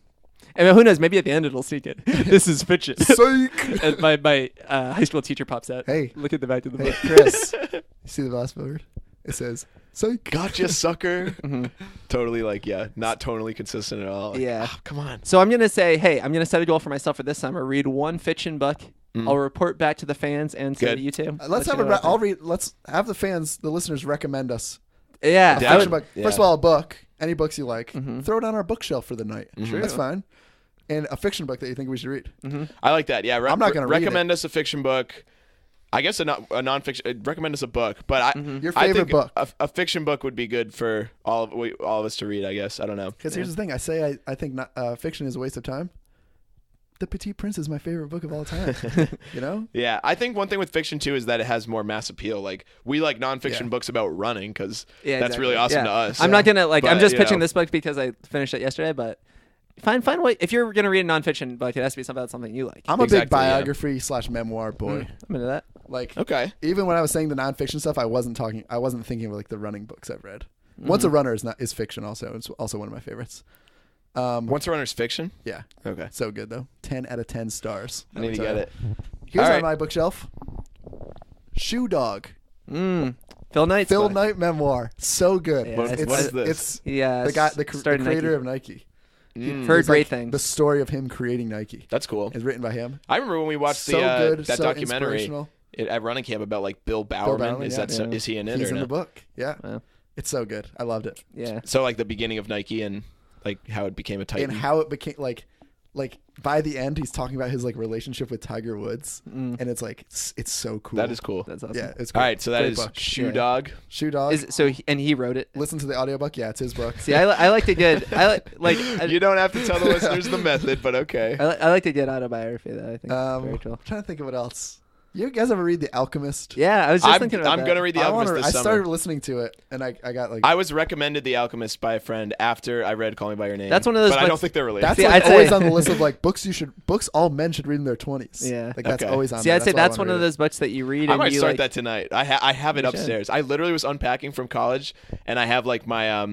I mean, who knows? Maybe at the end it'll sneak in. This is fiction. Psych. And my high school teacher pops out. Hey. Look at the back of the Hey, book. Chris. You see the last word? It says, psych. Gotcha, sucker. Mhm. Totally not tonally consistent at all. Like, Yeah. oh, come on. So I'm gonna say, hey, I'm gonna set a goal for myself for this summer. Read one fiction book. Mm. I'll report back to the fans and to Good. you two. Let's Let have you know what I I'll think. read. Let's have the fans, the listeners, recommend us Yeah, a I would- fiction book. yeah. First of all, a book. Any books you like, Mhm. throw it on our bookshelf for the night. True. That's fine. And a fiction book that you think we should read. Mhm. I like that. Yeah. I'm not gonna read recommend us a fiction book. I guess a nonfiction. Recommend us a book, but I. Your I favorite think book. A fiction book would be good for all of us to read. I guess I don't know. Because here's the thing. I think fiction is a waste of time. The Petit Prince is my favorite book of all time. You know? Yeah, I think one thing with fiction too is that it has more mass appeal. Like we like nonfiction Yeah. books about running because Yeah, that's exactly. really awesome Yeah. to us. I'm not gonna like. I'm But, just you pitching know. this book because I finished it yesterday. But find a way. If you're gonna read a nonfiction book, it has to be about something you like. I'm a Exactly, big biography / memoir boy. I'm into that. Like, Okay. even when I was saying the nonfiction stuff, I wasn't thinking of like the running books I've read. Once a Runner is fiction also. It's also one of my favorites. Once a Runner's fiction. Yeah. Okay. So good though. 10 out of 10 stars. I need to get it. Here's All on right. my bookshelf. Shoe Dog. Phil Knight's Phil book. Knight memoir. So good. Yeah, What- it's- what is this? It's Yeah, the started creator Nike. of Nike. Mm, Heard It's great like things. The story of him creating Nike that's cool. is written by him. I remember when we watched So the good, that so documentary inspirational. at running camp about like Bill Bowerman. Bowerman, Is yeah. that so, Yeah. is he in it He's or in no? the book. Yeah. Wow. It's so good. I loved it. Yeah. So like the beginning of Nike and like how it became a Titan. And how it became like by the end he's talking about his like relationship with Tiger Woods, and it's like it's so cool. That is cool. That's awesome. Yeah, it's All cool. right, so that Great is book. Shoe Yeah. Dog. Shoe Dog. And he wrote it. Listen to the audiobook. Yeah, it's his book. See, I like to get You don't have to tell the listeners the method, but okay. I like to get autobiography though. I think it's very cool. I'm trying to think of what else. You guys ever read The Alchemist? Yeah, I was just thinking about I'm that. gonna read The Alchemist this I summer. started listening to it, and I got like I was recommended The Alchemist by a friend after I read Call Me by Your Name. That's one of those but I don't books- think they're related. that's See, like I'd always say- on the list of like books all men should read in their 20s. Yeah. like that's Okay. always on. See, there. I'd say why I that's wanna one of read it. those books that you read I and might you start like. that tonight. I have it You should. upstairs. I literally was unpacking from college, and I have like my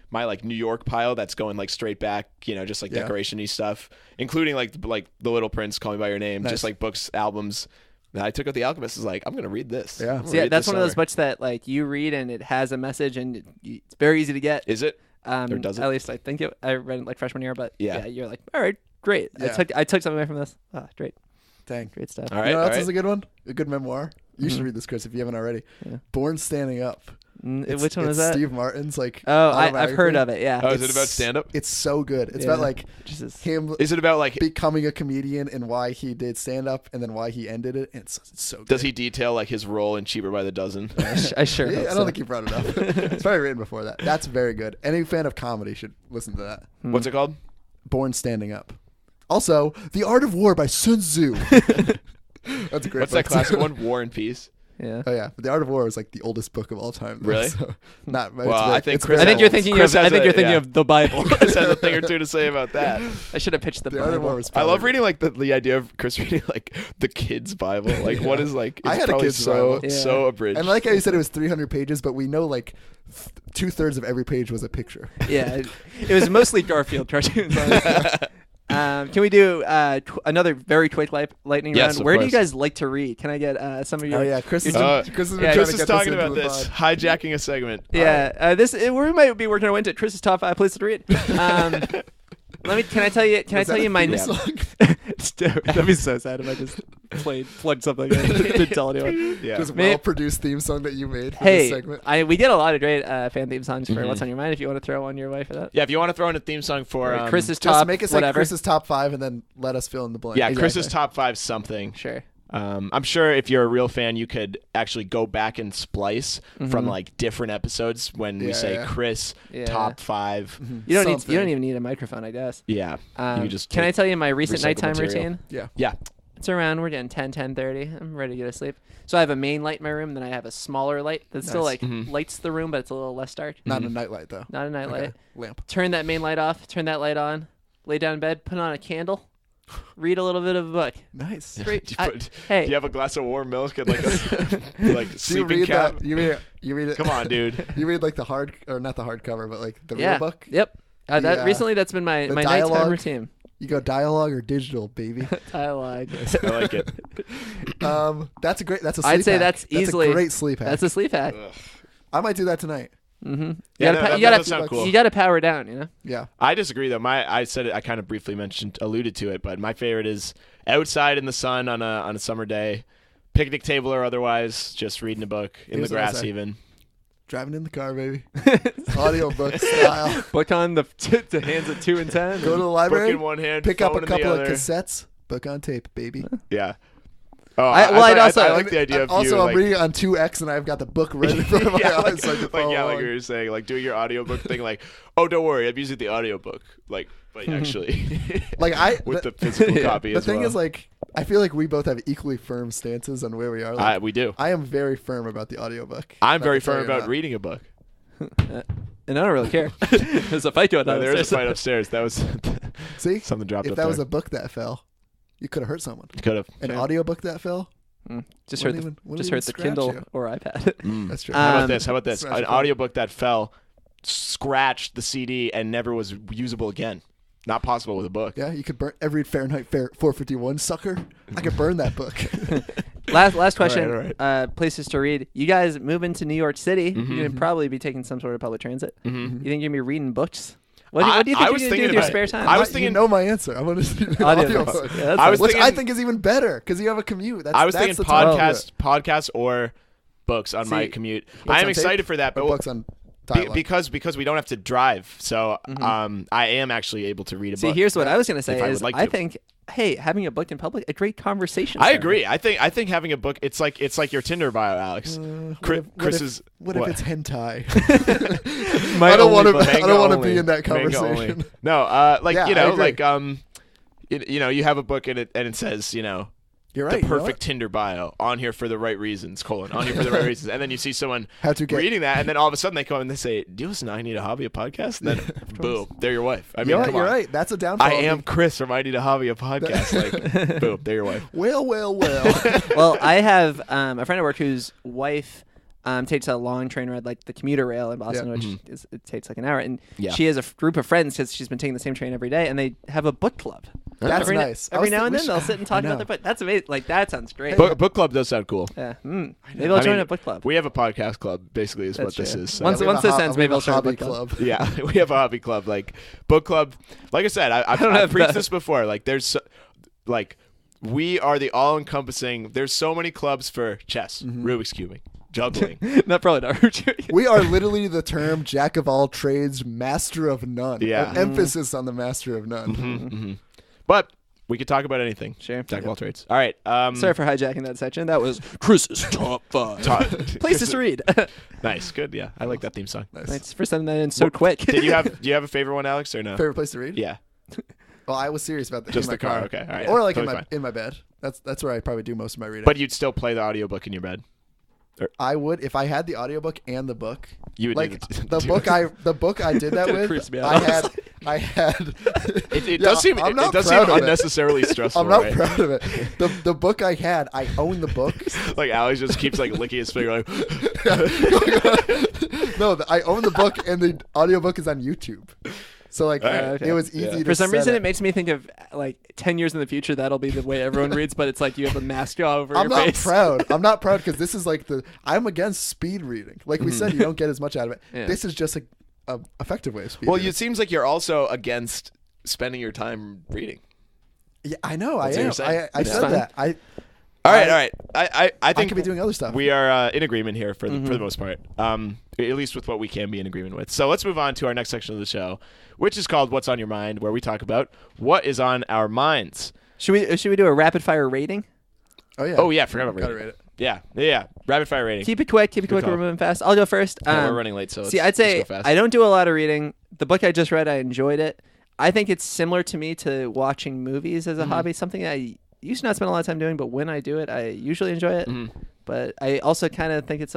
my like New York pile that's going like straight back, just like Yeah. decoration-y stuff, including like The Little Prince, Call Me by Your Name, Nice. just like books, albums. And I took out The Alchemist. Is like I'm gonna read this. Yeah. I'm gonna See, read that's this one of those summer. books that like you read and it has a message and it's very easy to get. Is it? Or does it? At least I think I read it like freshman year, but Yeah. yeah, you're like, all right, great. Yeah. I took something away from this. Ah, great, Dang. great stuff. All right. You know all what else right. is a good one? A good memoir. You should read this, Chris, if you haven't already. Yeah. Born Standing Up. Which one it's was that? Steve Martin's like. Oh, I've heard autobiography. of it. Yeah. Oh, is it It's- about stand-up? It's so good. It's Yeah. about like Jesus. him Is it about like? becoming a comedian and why he did stand up and then why he ended it. And it's so good. Does he detail like his role in Cheaper by the Dozen? I sure. Yeah, hope I don't so. think you brought it up. It's probably written before that. That's very good. Any fan of comedy should listen to that. What's it called? Born Standing Up. Also, The Art of War by Sun Tzu. That's a great What's book, that classic too. one? War and Peace. Yeah. Oh yeah, but The Art of War is like the oldest book of all time. Though, Really? So not. Well, I think it's Chris I very think you're old. thinking Chris of. I has think a- you're thinking yeah. of the Bible. Chris has a thing or two to say about that. I should have pitched the The Art of War Bible. was I love probably- reading like the idea of Chris reading like the kids' Bible. Like what is like? It's I had a probably kids' so Bible. Yeah. so abridged. And like how you said, it was 300 pages, but we know like 2/3 of every page was a picture. Yeah, it was mostly Garfield cartoons. Honestly. Can we do another very quick lightning Yes, round? of Where do you course. guys like to read? Can I get some of your? Oh yeah, Chris has Uh, been, Chris has been yeah, trying Chris to is get talking this about into this, the hijacking a segment. Yeah, we might be working our way into Chris's top 5 places to read. Can I tell you? Can I Was tell that you a my? theme song? That'd be so sad if I just plugged something in. Didn't tell anyone. Yeah. Just May- well-produced theme song that you made for Hey, this segment. we get a lot of great fan theme songs for Mhm. What's on Your Mind. If you want to throw one your way for that. Yeah, if you want to throw in a theme song for Chris's Just top, make it say whatever. Chris's top 5 and then let us fill in the blank. yeah, Exactly. Chris's top 5 something. Sure. I'm sure if you're a real fan, you could actually go back and splice from Mhm. like different episodes when we Yeah, say yeah. Chris Yeah. top 5. You don't Something. even need a microphone, I guess. Yeah, you just Can I tell you my recent recycled nighttime material. routine? Yeah. Yeah, It's around, we're getting 10:30. I'm ready to go to sleep. So I have a main light in my room, then I have a smaller light that still Nice. like Mhm. lights the room, but it's a little less dark. Not a nightlight though. Not a night Okay. light. Lamp. Turn that main light off, turn that light on, lay down in bed, put on a candle, read a little bit of a book. Nice. Great. Do I- do hey, you have a glass of warm milk and like a like Do you sleeping read cap? that? You read it. Come on, dude. You read like the hard or not the hardcover, but like the yeah. real book. Yep. That The, recently that's been my the nighttime dialogue? routine. You go dialogue or digital, baby. Dialogue. I like it. That's a great. That's a. I'd Sleep say hack. that's easily a great sleep hack. That's a sleep hack. Ugh. I might do that tonight. Mm-hmm. Yeah, no, that does sound cool. You gotta power down, you know. Yeah. I disagree though. I said it. I kind of briefly alluded to it, but my favorite is outside in the sun on a summer day, picnic table or otherwise, just reading a book in Here's the what I grass say. even. Driving in the car, baby. Audiobook style. Book on the hands at 2 and 10. Go to the Book library. in one hand, Pick up phone a in the couple of other. cassettes. Book on tape, baby. Yeah. Oh, I'd I also- like the idea of also, you I'm like, reading it on 2x and I've got the book right in front of my yeah, eyes. So I can follow like along. you were saying, like doing your audiobook thing, like, oh, don't worry, I'm using the audiobook, like, but actually, Like with the physical Yeah. copy the as thing well. is, like, I feel like we both have equally firm stances on where we are. Like, We do. I am very firm about the audiobook. I'm Not very to tell firm you about reading a book. And I don't really care. There's a fight going on. There is a upstairs. fight upstairs. That was See, something dropped if up that there. was a book that fell, you could have hurt someone. Could have. An Fair. audiobook that fell, Just Wouldn't hurt even- wouldn't just even hurt the scratch Kindle you. or iPad. that's true. How about Um, this? How about this? Smash An it. audiobook that fell, scratched the CD, and never was usable again. Not possible with a book. Yeah, you could burn every Fahrenheit 451 sucker. I could burn that book. Last question. All right. Places to read. You guys move into New York City. Mhm. You're gonna probably be taking some sort of public transit. Mhm. You think you're gonna be reading books? What do you I think was you're gonna do thinking with your about spare it. time? I was You thinking- know my answer. I'm going to do an Audiobooks. audiobook. Yeah, that's I was Which I thinking- think is even better because you have a commute. That's, I was that's thinking the time to do podcasts or books on my See, commute. Books I am on excited tape for that, or but books on dialogue. because we don't have to drive, so Mm-hmm. I am actually able to read a See, book. here's what I was gonna say if I is would like I to. think having a book in public a great conversation. I starter. agree. I think having a book, it's like your Tinder bio, Alex. Chris's what if it's hentai? My I don't only want to. book. I don't want to only. be in that Manga only. conversation. No, like Yeah, you I know, agree. like you have a book and it says You're right. the you know perfect Tinder bio on here for the right reasons, on here for the right reasons, and then you see someone How to get- reading that, and then all of a sudden they come and they say, "Do you listen to I Need a Hobby, a podcast?" And then boom, they're your wife. I what? mean, You know what? come You're on. right. That's a downfall. I of am the- Chris from I Need a Hobby, a podcast. Like, boom, they're your wife. Well, well, well. Well, I have a friend at work whose wife takes a long train ride, like the commuter rail in Boston, Yeah. which it takes like an hour. And Yeah. she has a group of friends because she's been taking the same train every day, and they have a book club. That's every nice. I Every was now and we then they'll should- sit and I talk about know. their book. That's amazing. Like that sounds great. Book club does sound cool. Yeah. Maybe I'll join a book club. We have a podcast club, basically, is That's what this true. is. So. Once We have this a ho- ends, we maybe have I'll a start a hobby book club. Yeah, we have a hobby club, like book club. Like I said, I've don't have preached that. this before. Like like we are the all-encompassing. There's so many clubs for chess, Rubik's cubing, juggling. Not probably not. We are literally the term jack of all trades, master of none. Yeah. An emphasis on the master of none. But we could talk about anything. Sure. Jack of all trades. All right. Sorry for hijacking that section. That was Chris's top 5 places to read. Nice, good. Yeah, I like that theme song. Nice. Thanks for sending that in so quick. Do you have a favorite one, Alex, or no? Favorite place to read? Yeah. Well, I was serious about that. Just in my the car, okay, all right. Or like Totally in my bed. That's where I probably do most of my reading. But you'd still play the audiobook in your bed. I would if I had the audiobook and the book. You would like do the book I did that with. I had. It does seem unnecessarily stressful. I'm not right? proud of it. The book I had, I own the book. Like Alex just keeps like licking his finger. Like No, I own the book, and the audiobook is on YouTube. So like okay. it was easy. To For some reason, it makes me think of like 10 years in the future. That'll be the way everyone reads, but it's like you have a mask over your face. I'm not proud because this is like I'm against speed reading. Like we said, you don't get as much out of it. Yeah. This is just a effective way of speed. Well, reading. it seems like you're also against spending your time reading. Yeah, I know. That's I am. I said that. All right. I think I could be doing other stuff. We are in agreement here for the most part. At least with what we can be in agreement with. So let's move on to our next section of the show, which is called "What's on Your Mind," where we talk about what is on our minds. Should we do a rapid fire rating? Oh yeah. I forgot about Gotta rating. rate it. Yeah. Rapid fire rating. Keep it quick. We're moving fast. I'll go first. We're running late, so I'd say let's go fast. I don't do a lot of reading. The book I just read, I enjoyed it. I think it's similar to me to watching movies as a hobby, something I used to not spend a lot of time doing, but when I do it, I usually enjoy it. But I also kind of think it's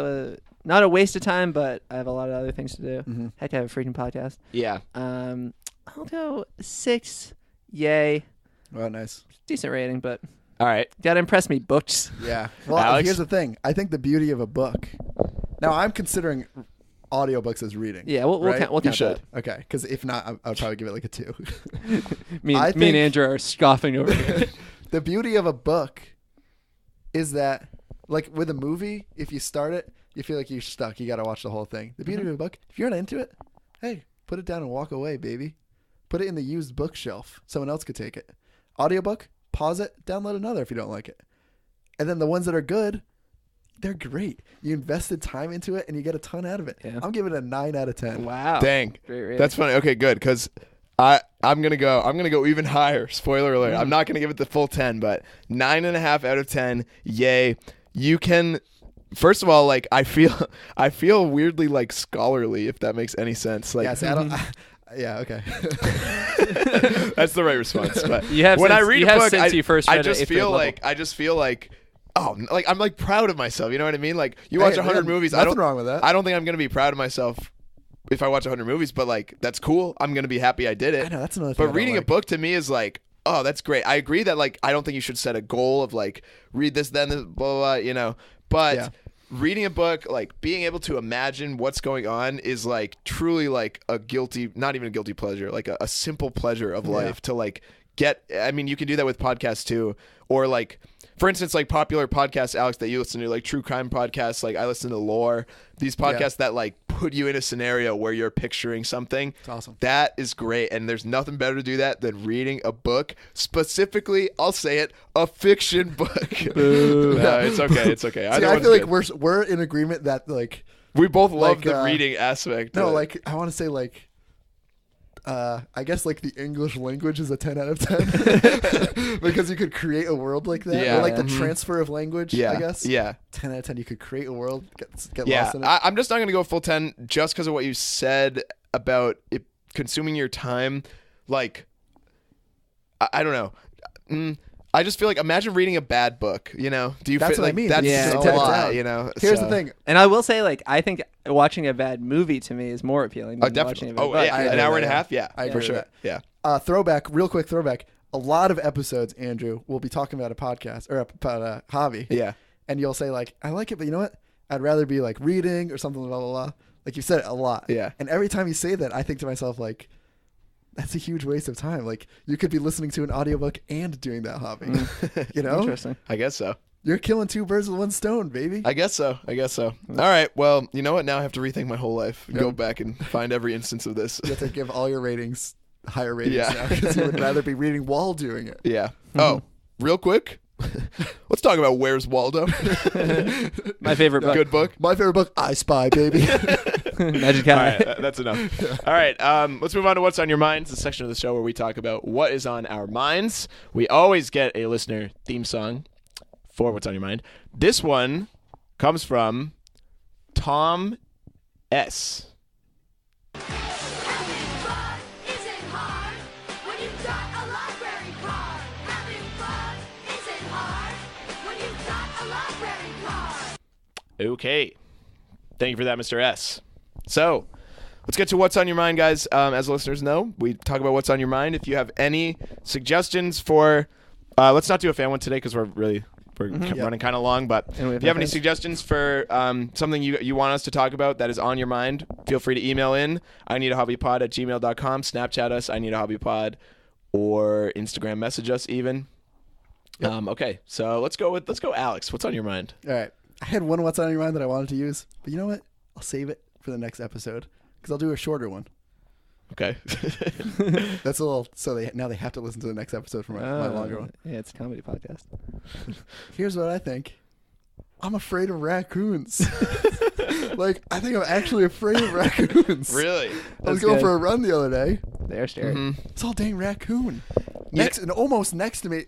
not a waste of time, but I have a lot of other things to do. Heck, I have a freaking podcast. Yeah. I'll go 6. Yay. Oh, nice. Decent rating, but all right. Gotta impress me, books. Yeah. Well, Alex? Here's the thing. I think the beauty of a book. Now, I'm considering audiobooks as reading. Yeah, we'll right? count that. Okay, because if not, I would probably give it like a 2. me and Andrew are scoffing over it. The beauty of a book is that, like with a movie, if you start it, you feel like you're stuck. You got to watch the whole thing. The beauty of a book, if you're not into it, hey, put it down and walk away, baby. Put it in the used bookshelf. Someone else could take it. Audiobook, pause it, download another if you don't like it. And then the ones that are good, they're great. You invested time into it and you get a ton out of it. Yeah. I'm giving it a 9 out of 10. Wow. Dang. That's funny. Okay, good. Because I'm gonna go even higher. Spoiler alert. I'm not gonna give it the full 10, but 9.5 out of 10. Yay. You can. First of all, like I feel weirdly like scholarly, if that makes any sense. Like, yes, I don't. Yeah, okay. That's the right response. But when I read a book, I just feel like oh, like I'm like proud of myself. You know what I mean? Like you watch 100 movies. Nothing wrong with that. I don't think I'm gonna be proud of myself if I watch 100 movies, but like that's cool. I'm gonna be happy I did it. I know that's another thing. But reading a book to me is like, oh, that's great. I agree that like I don't think you should set a goal of like read this, then this, blah blah, blah, you know. But yeah. Reading a book, like being able to imagine what's going on is like truly like not even a guilty pleasure, like a simple pleasure of life to like get. I mean, you can do that with podcasts too, or like, for instance, like popular podcasts, Alex, that you listen to, like true crime podcasts. Like I listen to Lore, these podcasts that like put you in a scenario where you're picturing something. It's awesome. That is great, and there's nothing better to do that than reading a book. Specifically, I'll say it, a fiction book. No, it's okay. It's okay. See, I feel like we're in agreement that like we both love the reading aspect. No, like I want to say like. I guess like the English language is a 10 out of 10 because you could create a world like that. Yeah. Or like the transfer of language, I guess. Yeah. 10 out of 10, you could create a world, get yeah. lost in it. I'm just not going to go full 10 just because of what you said about it consuming your time. Like, I don't know. I just feel like, imagine reading a bad book, you know? Do you That's feel what like I mean. That's yeah, so a lot, you know? Here's the thing. And I will say, like, I think watching a bad movie to me is more appealing than watching a bad book. An hour and a half? Yeah, I for sure. Yeah. Real quick throwback. A lot of episodes, Andrew, we'll be talking about a podcast or about a hobby. Yeah. And you'll say, like, I like it, but you know what? I'd rather be, like, reading or something, blah, blah, blah. Like, you've said it a lot. Yeah. And every time you say that, I think to myself, like, that's a huge waste of time. Like, you could be listening to an audiobook and doing that hobby. You know? Interesting. I guess so. You're killing 2 birds with 1 stone, baby. I guess so. All right. Well, you know what? Now I have to rethink my whole life. Yep. Go back and find every instance of this. You have to give all your ratings higher ratings now because you would rather be reading while doing it. Yeah. Oh, real quick. Let's talk about Where's Waldo. My favorite book. Good book. My favorite book, I Spy, baby. Magic Cat. All right, that's enough. All right, let's move on to What's on Your Minds, the section of the show where we talk about what is on our minds. We always get a listener theme song for What's on Your Mind. This one comes from Tom S. Okay. Thank you for that, Mr. S. So let's get to what's on your mind, guys. As listeners know, we talk about what's on your mind. If you have any suggestions for, let's not do a fan one today because we're running kind of long. But if you have any suggestions for something you want us to talk about that is on your mind, feel free to email in ineedahobbypod@gmail.com, Snapchat us, ineedahobbypod, or Instagram message us even. Yep. Okay, so let's go Alex. What's on your mind? All right. I had one what's on your mind that I wanted to use, but you know what? I'll save it for the next episode because I'll do a shorter one. Okay. That's a little. So now they have to listen to the next episode for my longer one. Yeah, it's a comedy podcast. Here's what I think. I'm afraid of raccoons. Like, I think I'm actually afraid of raccoons. Really? I was going for a run the other day. They're scary. Mm-hmm. It's all dang raccoon. Almost next to me.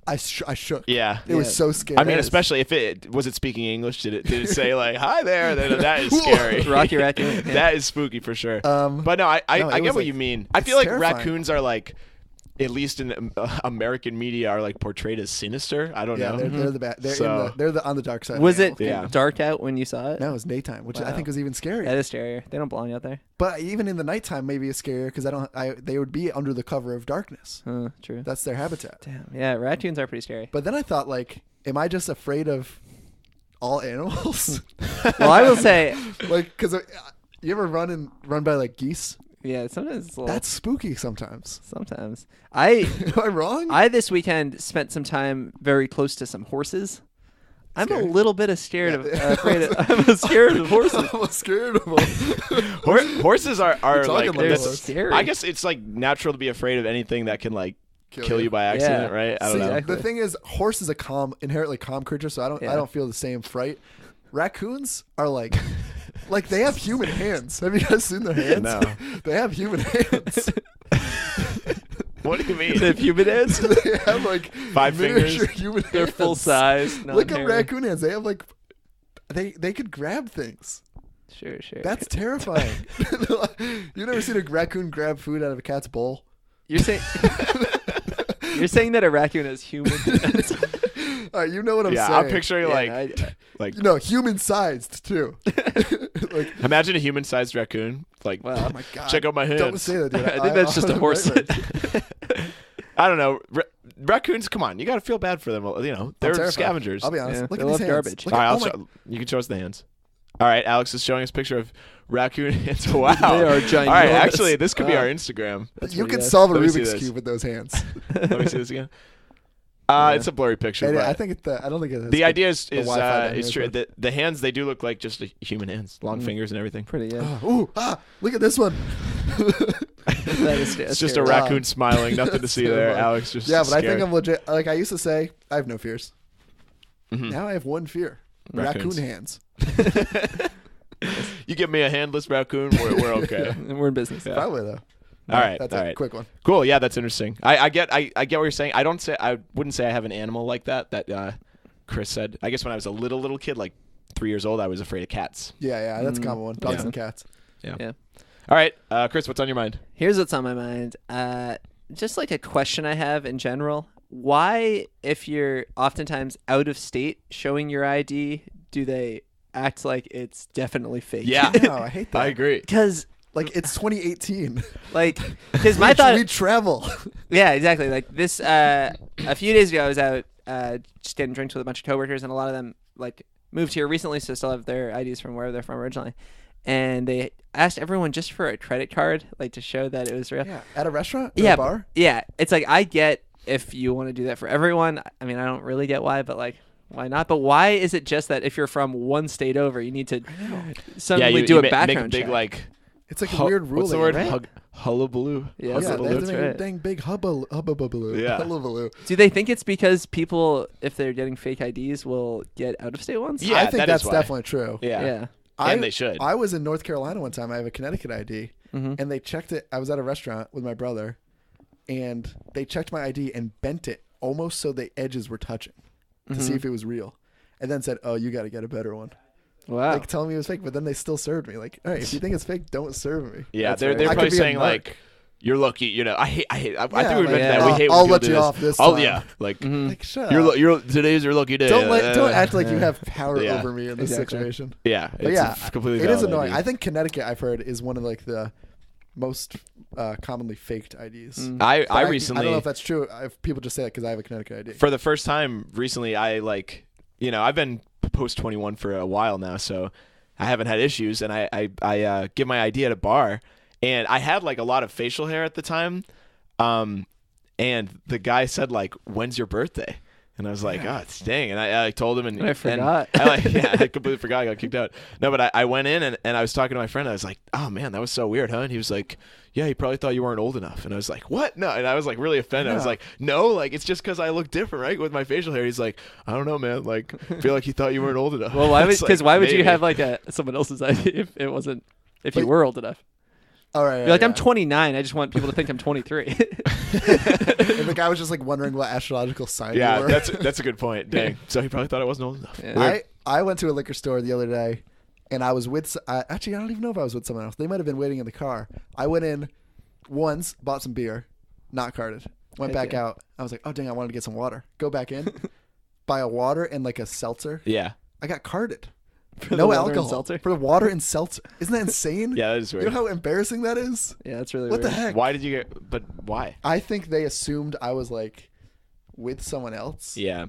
I shook. Yeah. It was so scary. I mean, especially if it was speaking English. Did it say like "Hi there"? That is scary. Rocky raccoon. Yeah. That is spooky for sure. But no, I get what you mean. I feel like terrifying. Raccoons are like, at least in American media, are like portrayed as sinister. I don't know. They're the bad. They're on the dark side. Was of it dark out when you saw it? No, it was nighttime, which I think was even scarier. That is scarier. They don't belong out there. But even in the nighttime, maybe it's scarier because they would be under the cover of darkness. True. That's their habitat. Damn. Yeah, raccoons are pretty scary. But then I thought, like, am I just afraid of all animals? Well, I will say, like, because you ever run by like geese? yeah, sometimes it's a little, That's spooky sometimes. sometimes. Am I wrong? I this weekend spent some time very close to some horses. I'm Scary. a little bit afraid of horses. I'm scared of them. Horses are talking like They're horse. that's, scary. I guess it's like natural to be afraid of anything that can like kill you by accident, Yeah. right? I don't know. Exactly. The thing is, horse is a inherently calm creature, so I don't feel the same fright. Raccoons are like they have human hands. Have you guys seen their hands? No. They have human hands. What do you mean? They have human heads. They have like 5 fingers. miniature human They're hands. full size. Look at raccoon hands. They have like they could grab things. Sure. That's terrifying. You've never seen a raccoon grab food out of a cat's bowl? You're saying that a raccoon has human hands. All right, you know what I'm saying. I'm picturing Yeah, like human sized too. Like, imagine a human-sized raccoon. Like, Wow. oh my god! check out my hands. Don't say that, dude. I think that's just a horse. I don't know. Raccoons, come on, you got to feel bad for them. You know, they're terrified. scavengers. I'll be honest. Yeah, Look they at these love hands. garbage. Look All at, right, you can show us the hands. All right, Alex is showing us a picture of raccoon hands. Wow. They are ginormous. All right, actually, this could be our Instagram. you pretty could good. solve a Let me see Rubik's this. cube with those hands. Let me see this again. It's a blurry picture. And but I think I don't think it's the idea is Wi-Fi is true. down The hands, they do look like just human hands, long fingers and everything. Pretty, yeah. Look at this one. That is It's just a raccoon smiling, nothing to see there. terrifying. Alex just Yeah, but scared. I think I'm legit. Like I used to say, I have no fears. Mhm. Now I have one fear: Raccoons. raccoon hands. You give me a handless raccoon, we're okay. We're in business. Yeah. Probably though. All right, that's all a right. quick one. Cool. Yeah, that's interesting. I get what you're saying. I wouldn't say I have an animal like that Chris said. I guess when I was a little kid, like 3 years old, I was afraid of cats. Yeah, that's a common one. Dogs Yeah. and cats. Yeah. All right, Chris, what's on your mind? Here's what's on my mind. Just like a question I have in general. Why, if you're oftentimes out of state showing your ID, do they act like it's definitely fake? Yeah. No, I hate that. I agree. Because, Like it's 2018. because my thought, we travel. yeah, exactly. Like this, a few days ago, I was out just getting drinks with a bunch of coworkers, and a lot of them like moved here recently, so still have their IDs from wherever they're from originally. And they asked everyone just for a credit card, like to show that it was real. Yeah, at a restaurant, Yeah, a bar. Yeah, it's like I get if you want to do that for everyone. I mean, I don't really get why, but like, why not? But why is it just that if you're from one state over, you need to suddenly do a background make a big check? like. It's like a weird rule. What's the word? right? Hullabaloo. Yeah, Yeah, they have Hullabaloo, to that's make a right. dang big hubbaloo. Yeah. Hullabaloo. Do they think it's because people, if they're getting fake IDs, will get out of state ones? Yeah, I think that that's is why. definitely true. Yeah. Yeah. And they should. I was in North Carolina one time. I have a Connecticut ID, Mhm. and they checked it. I was at a restaurant with my brother, and they checked my ID and bent it almost so the edges were touching to see if it was real, and then said, "Oh, you got to get a better one." Wow. Like telling me it was fake, but then they still served me. Like, all right, if you think it's fake, don't serve me. Yeah, That's they're right. I could probably be a saying narc. like, you're lucky. You know, I think we like, mentioned that. We hate when I'll people let do you this. off this Oh time. yeah, like Like shut you're up. today's your lucky day. Don't act like you have power Yeah. over me in this Exactly. situation. Yeah, But it's yeah, a completely it is valid annoying. idea. I think Connecticut, I've heard, is one of like the most commonly faked IDs. I But I recently, don't know if that's true. If people just say that because I have a Connecticut ID. for the first time recently, I like, you know, I've been post 21 for a while now, so I haven't had issues, and I give my ID at a bar, and I had like a lot of facial hair at the time, and the guy said like, "When's your birthday?" And I was like, "Oh, it's dang!" And I told him, and I forgot. And I completely forgot. I got kicked out. No, but I went in and I was talking to my friend. I was like, "Oh man, that was so weird, huh?" And he was like, "Yeah, he probably thought you weren't old enough." And I was like, "What?" No, and I was like really offended. I was No. like, "No, like it's just because I look different, right, with my facial hair." He's like, "I don't know, man. Like, I feel like he thought you weren't old enough." Well, why would It's like, why would you maybe. have like someone else's ID if it wasn't if you But- were old enough? All right. You're like, I'm 29. I just want people to think I'm 23. And the guy was just like wondering what astrological sign you Yeah, were. that's a good point. Dang. So he probably thought I wasn't old enough. Yeah. Weird. I went to a liquor store the other day, and I was with actually I don't even know if I was with someone else. They might have been waiting in the car. I went in once, bought some beer, not carded. Went Heck back yeah. out. I was like, oh dang, I wanted to get some water. Go back in, buy a water and like a seltzer. Yeah. I got carded. For the No water and alcohol seltzer? for the water and seltzer. Isn't that insane? Yeah, that is You weird. know how embarrassing that is? Yeah, that's really What weird. the heck? Why did you get? But why? I think they assumed I was like with someone else. Yeah.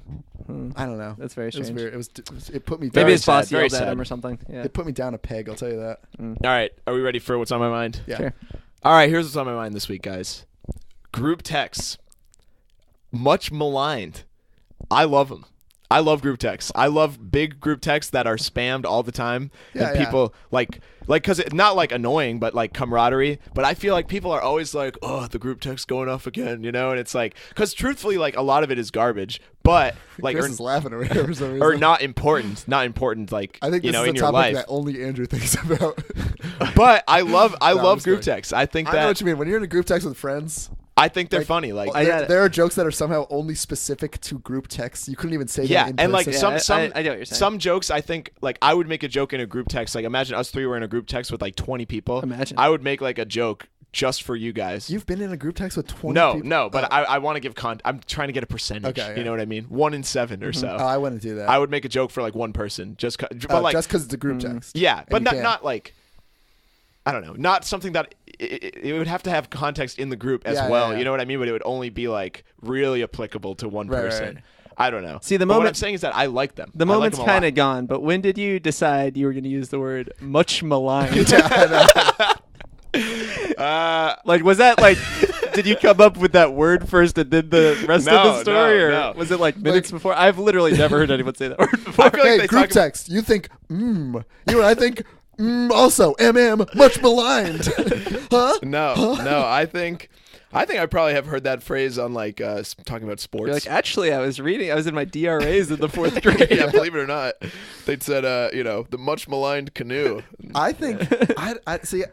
I don't know. That's very It was strange. weird. It put me down. Maybe his sad, boss very yelled at sad. him or something. Yeah. It put me down a peg. I'll tell you that. All right. Are we ready for what's on my mind? Yeah. Sure. All right. Here's what's on my mind this week, guys. Group texts. Much maligned. I love them. I love group texts. I love big group texts that are spammed all the time. Yeah, and people like because it's not like annoying, but like camaraderie. But I feel like people are always like, oh, the group text going off again, you know? And it's like, because truthfully, like a lot of it is garbage, but like Chris is laughing over here for some reason. or not important, like I think you this know is in a your topic life. that only Andrew thinks about. But I love I'm group kidding. texts. I think I know that what you mean. When you're in a group text with friends, I think they're like, funny. Like there are jokes that are somehow only specific to group texts. You couldn't even say yeah, them in and like person. some I know what you're saying. some jokes I think like I would make a joke in a group text. Like imagine us three were in a group text with like 20 people. Imagine. I would make like a joke just for you guys. You've been in a group text with 20 no, people? no, but Oh. I want to give I'm trying to get a percentage. Okay, You yeah. know what I mean? 1 in 7 or so. Oh, I wouldn't do that. I would make a joke for like one person, but like just because it's a group text. yeah, but you not can't. not like I don't know, not something that it would have to have context in the group as Yeah, well. yeah, yeah. You know what I mean? But it would only be like really applicable to one Right, person. right. I don't know. See, the But what I'm moment- saying is that I like them. The I like moment's them a lot. kind of gone, but when did you decide you were going to use the word much maligned? Yeah, I know. Like, was that like, did you come up with that word first and then the rest of No, the story? no, or no. was it like minutes before? I've literally never heard anyone say that word before. I feel like Hey, they group talk about- text. You think, You and I think, also, much maligned. Huh? No, I think I probably have heard that phrase on like talking about sports. You're like, actually, I was in my DRAs in the 4th grade. yeah, believe it or not, they'd said the much maligned canoe. I think, I see,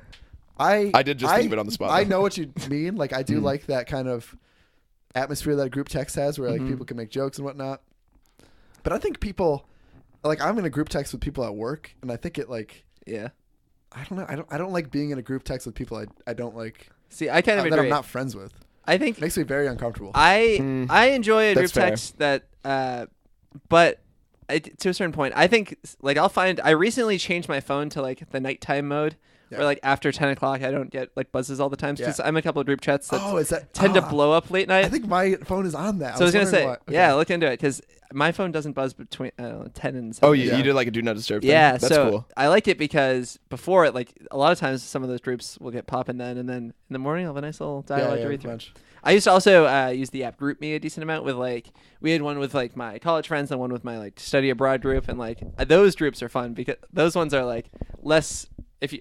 I did just think of it on the spot, I though. know what you mean. Like, I do like that kind of atmosphere that a group text has where like people can make jokes and whatnot. But I think people, like, I'm in a group text with people at work, and I think it like, Yeah. I don't know. I don't like being in a group text with people I don't like See, I kind of that agree. I'm not friends with. I think It makes me very uncomfortable. I enjoy a group That's fair. text that, but to a certain point, I think like I recently changed my phone to like the nighttime mode, Yeah. where like after 10 o'clock I don't get like buzzes all the time because Yeah. I'm in a couple of group chats that Oh, is that tend to ah, blow up late night. I think my phone is on that. so I was gonna say, wondering why. yeah, Okay. look into it because my phone doesn't buzz between 10 and 7. Oh, you Yeah. did like a do not disturb thing? Yeah, That's so cool. I like it because before it, like a lot of times, some of those groups will get popping then, and then in the morning I'll have a nice little dialogue to read through. bunch. I used to also use the app GroupMe a decent amount with like we had one with like my college friends and one with my like study abroad group, and like those groups are fun because those ones are like less.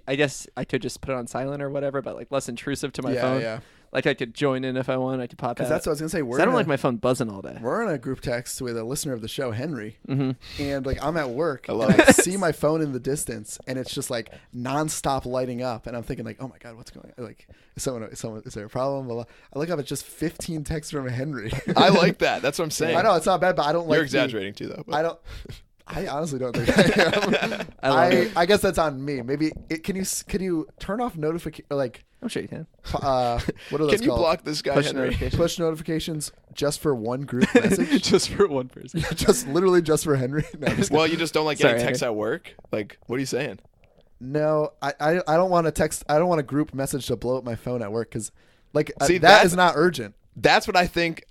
I guess I could just put it on silent or whatever, but like less intrusive to my phone. Yeah. Like I could join in if I want. I could pop out. Because that's what I was gonna say. 'Cause I don't like my phone buzzing all day. We're in a group text with a listener of the show, Henry, Mm-hmm. and like I'm at work, I love and I it. see my phone in the distance, and it's just like nonstop lighting up, and I'm thinking like, oh my god, what's going on? Like, is there a problem? Blah, blah. I look up, it's just 15 texts from Henry. I like that. That's what I'm saying. I know it's not bad, but I don't like. You're exaggerating too, though. but- I honestly don't think I am. I guess that's on me. Maybe can you turn off notification like I'm sure you can. what are those Can you called? block this guy, Push Henry? notifications. Push notifications just for one group message? Just for one person. just literally just for Henry? No, I'm just Well, you just don't like Sorry, getting texts at work? Like, what are you saying? no, I don't want to text. I don't want a group message to blow up my phone at work because like See, that is not urgent. That's what I think.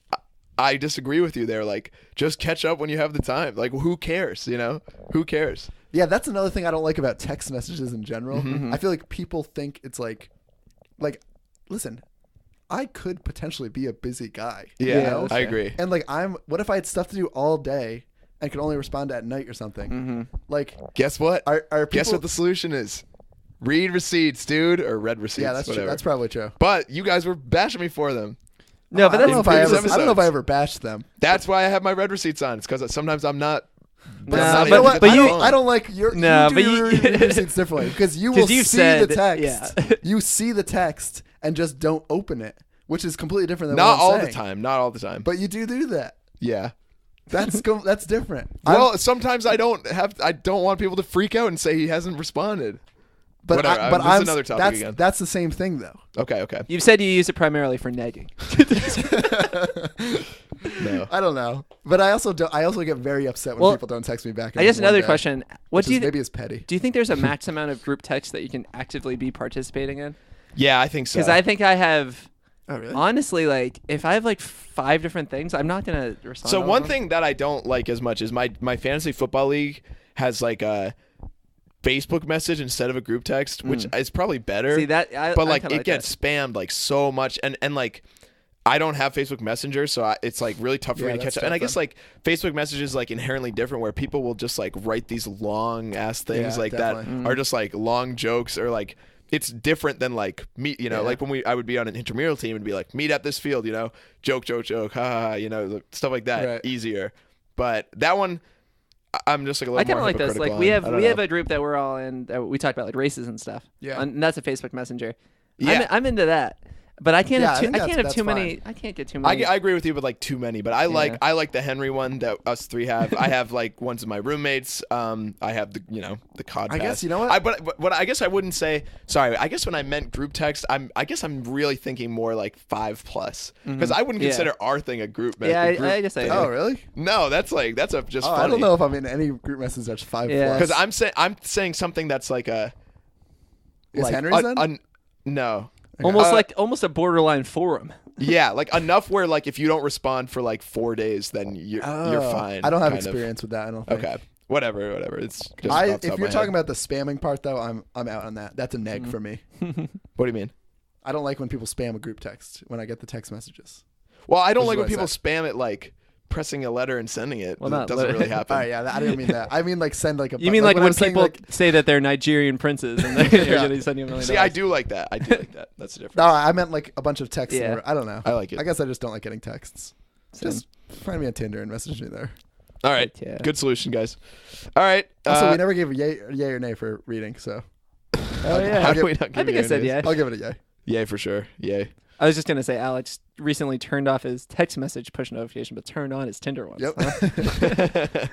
I disagree with you there. Like, just catch up when you have the time. Like, who cares? You know, who cares? Yeah, that's another thing I don't like about text messages in general. I feel like people think it's like, listen, I could potentially be a busy guy. Yeah, you know? I agree. And like, what if I had stuff to do all day and could only respond at night or something? Like, Guess what? are people? Guess what the solution is? Read receipts, dude, or read receipts. Yeah, that's true. whatever. That's probably true. But you guys were bashing me for them. No, but I don't know that's if I previous ever. I don't know if I episodes. ever bashed them. That's why I have my read receipts on. It's because sometimes I'm not. Nah, I'm not but- able to but get the you- phone. I don't like your. No, you but do you- your receipts differently because you will 'Cause see you've said- the text. yeah. You see the text and just don't open it, which is completely different than Not what I'm all saying. the time. Not all the time. But you do that. yeah. That's different. Well, sometimes I don't want people to freak out and say he hasn't responded. But Whatever, I, but this is I'm, another topic that's, again. That's the same thing though. Okay. You've said you use it primarily for negging. No. I don't know, but I also get very upset when Well, people don't text me back. I guess in one another day, question. What which do you maybe is petty. do you think there's a max amount of group text that you can actively be participating in? Yeah, I think so. Because I think I have Oh really? honestly, like, if I have like 5 different things, I'm not gonna respond. So to all one of them. thing that I don't like as much is my fantasy football league has like a Facebook message instead of a group text, which is probably better. See that, but I like kinda it gets spammed like so much, and like I don't have Facebook Messenger, so it's like really tough for Yeah, me to that's catch up. And I tough guess like Facebook Message is like inherently different, where people will just like write these long ass things Yeah, like definitely. that are just like long jokes, or like it's different than like meet. You know, Yeah. like when I would be on an intramural team and be like meet at this field. You know, joke, ha ha. You know, stuff like that. Right. Easier, but that one. I'm just like a little I kind more of like this. hypocritical Like we on. have I don't we know. have a group that we're all in. That we talk about like races and stuff. Yeah. And that's a Facebook Messenger. Yeah. I'm into that. But I can't Yeah, have I too. think I can't have that's too many. fine. I can't get too I many. agree with you, but like too many. But I Yeah. like the Henry one that us 3 have. I have like ones of my roommates. I have the the COD I pass. guess you know what? But I guess I wouldn't say. Sorry, I guess when I meant group text, I guess I'm really thinking more like 5+ because I wouldn't Yeah. consider our thing a group. yeah, a group I guess I thing. agree. Oh really? No, that's a just Oh, funny. I don't know if I'm in any group message that's 5+. Yeah. because I'm saying something that's like a Is like Henry's then? no. Almost a borderline forum. Yeah, like enough where like if you don't respond for like 4 days, then you're fine. I don't have kind of. experience with that. I don't think. Okay, whatever. It's just off the top If of you're my talking head. about the spamming part though, I'm out on that. That's a neg for me. What do you mean? I don't like when people spam a group text when I get the text messages. Well, I don't This like is when what I people said. spam it like pressing a letter and sending it. Well, It not doesn't lit- really happen. All right, yeah, I didn't mean that. I mean like send like a. You mean like when when I'm saying, people like, say that they're Nigerian princes and they're going to send you $1 million? See, I do like that. I do like that. That's the difference. No, I meant like a bunch of texts. Yeah. I don't know. I like it. I guess I just don't like getting texts. Same. Just find me on Tinder and message me there. All right. Yeah. Good solution, guys. All right. Also, we never gave a yay or nay for reading, so Oh yeah. How I'll do we give- not give I think you I said names? yeah. I'll give it a yay. Yay for sure. Yay. I was just gonna say Alex recently turned off his text message push notification, but turned on his Tinder ones. Yep. Huh?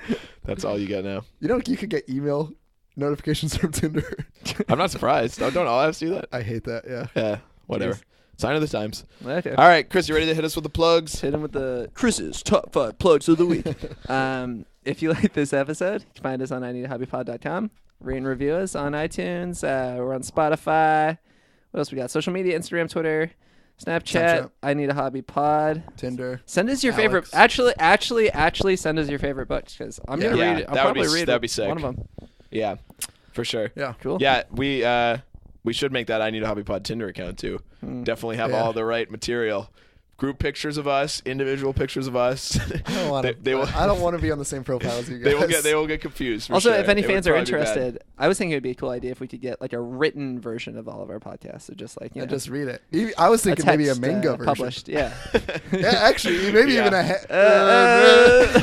That's all you got now. You know, you could get email notifications from Tinder. I'm not surprised. Don't all apps do that? I hate that. Yeah. Yeah. Whatever. Jeez. Sign of the times. Okay. All right, Chris, you ready to hit us with the plugs? Hit him with the Chris's top 5 plugs of the week. If you like this episode, you can find us on ineedahobbypod.com. Rate and review us on iTunes. We're on Spotify. What else we got? Social media, Instagram, Twitter, Snapchat. I Need a Hobby Pod. Tinder. Send us your favorite. Alex. Actually, send us your favorite books because I'm gonna Yeah, read it. I'll that would be probably read that'd be sick. one of them. Yeah, for sure. Yeah. Cool. Yeah, we should make that I Need a Hobby Pod Tinder account too. Definitely have Yeah. all the right material. Group pictures of us, individual pictures of us. I don't want to. They will- I don't want to be on the same profile as you guys. they will get confused. For Also, sure. if any It would fans are probably be bad. interested, I was thinking it would be a cool idea if we could get like a written version of all of our podcasts. So just like And just read it. I was thinking maybe a text, manga version. published. Yeah. Yeah, actually, maybe Yeah. even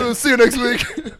a. See you next week.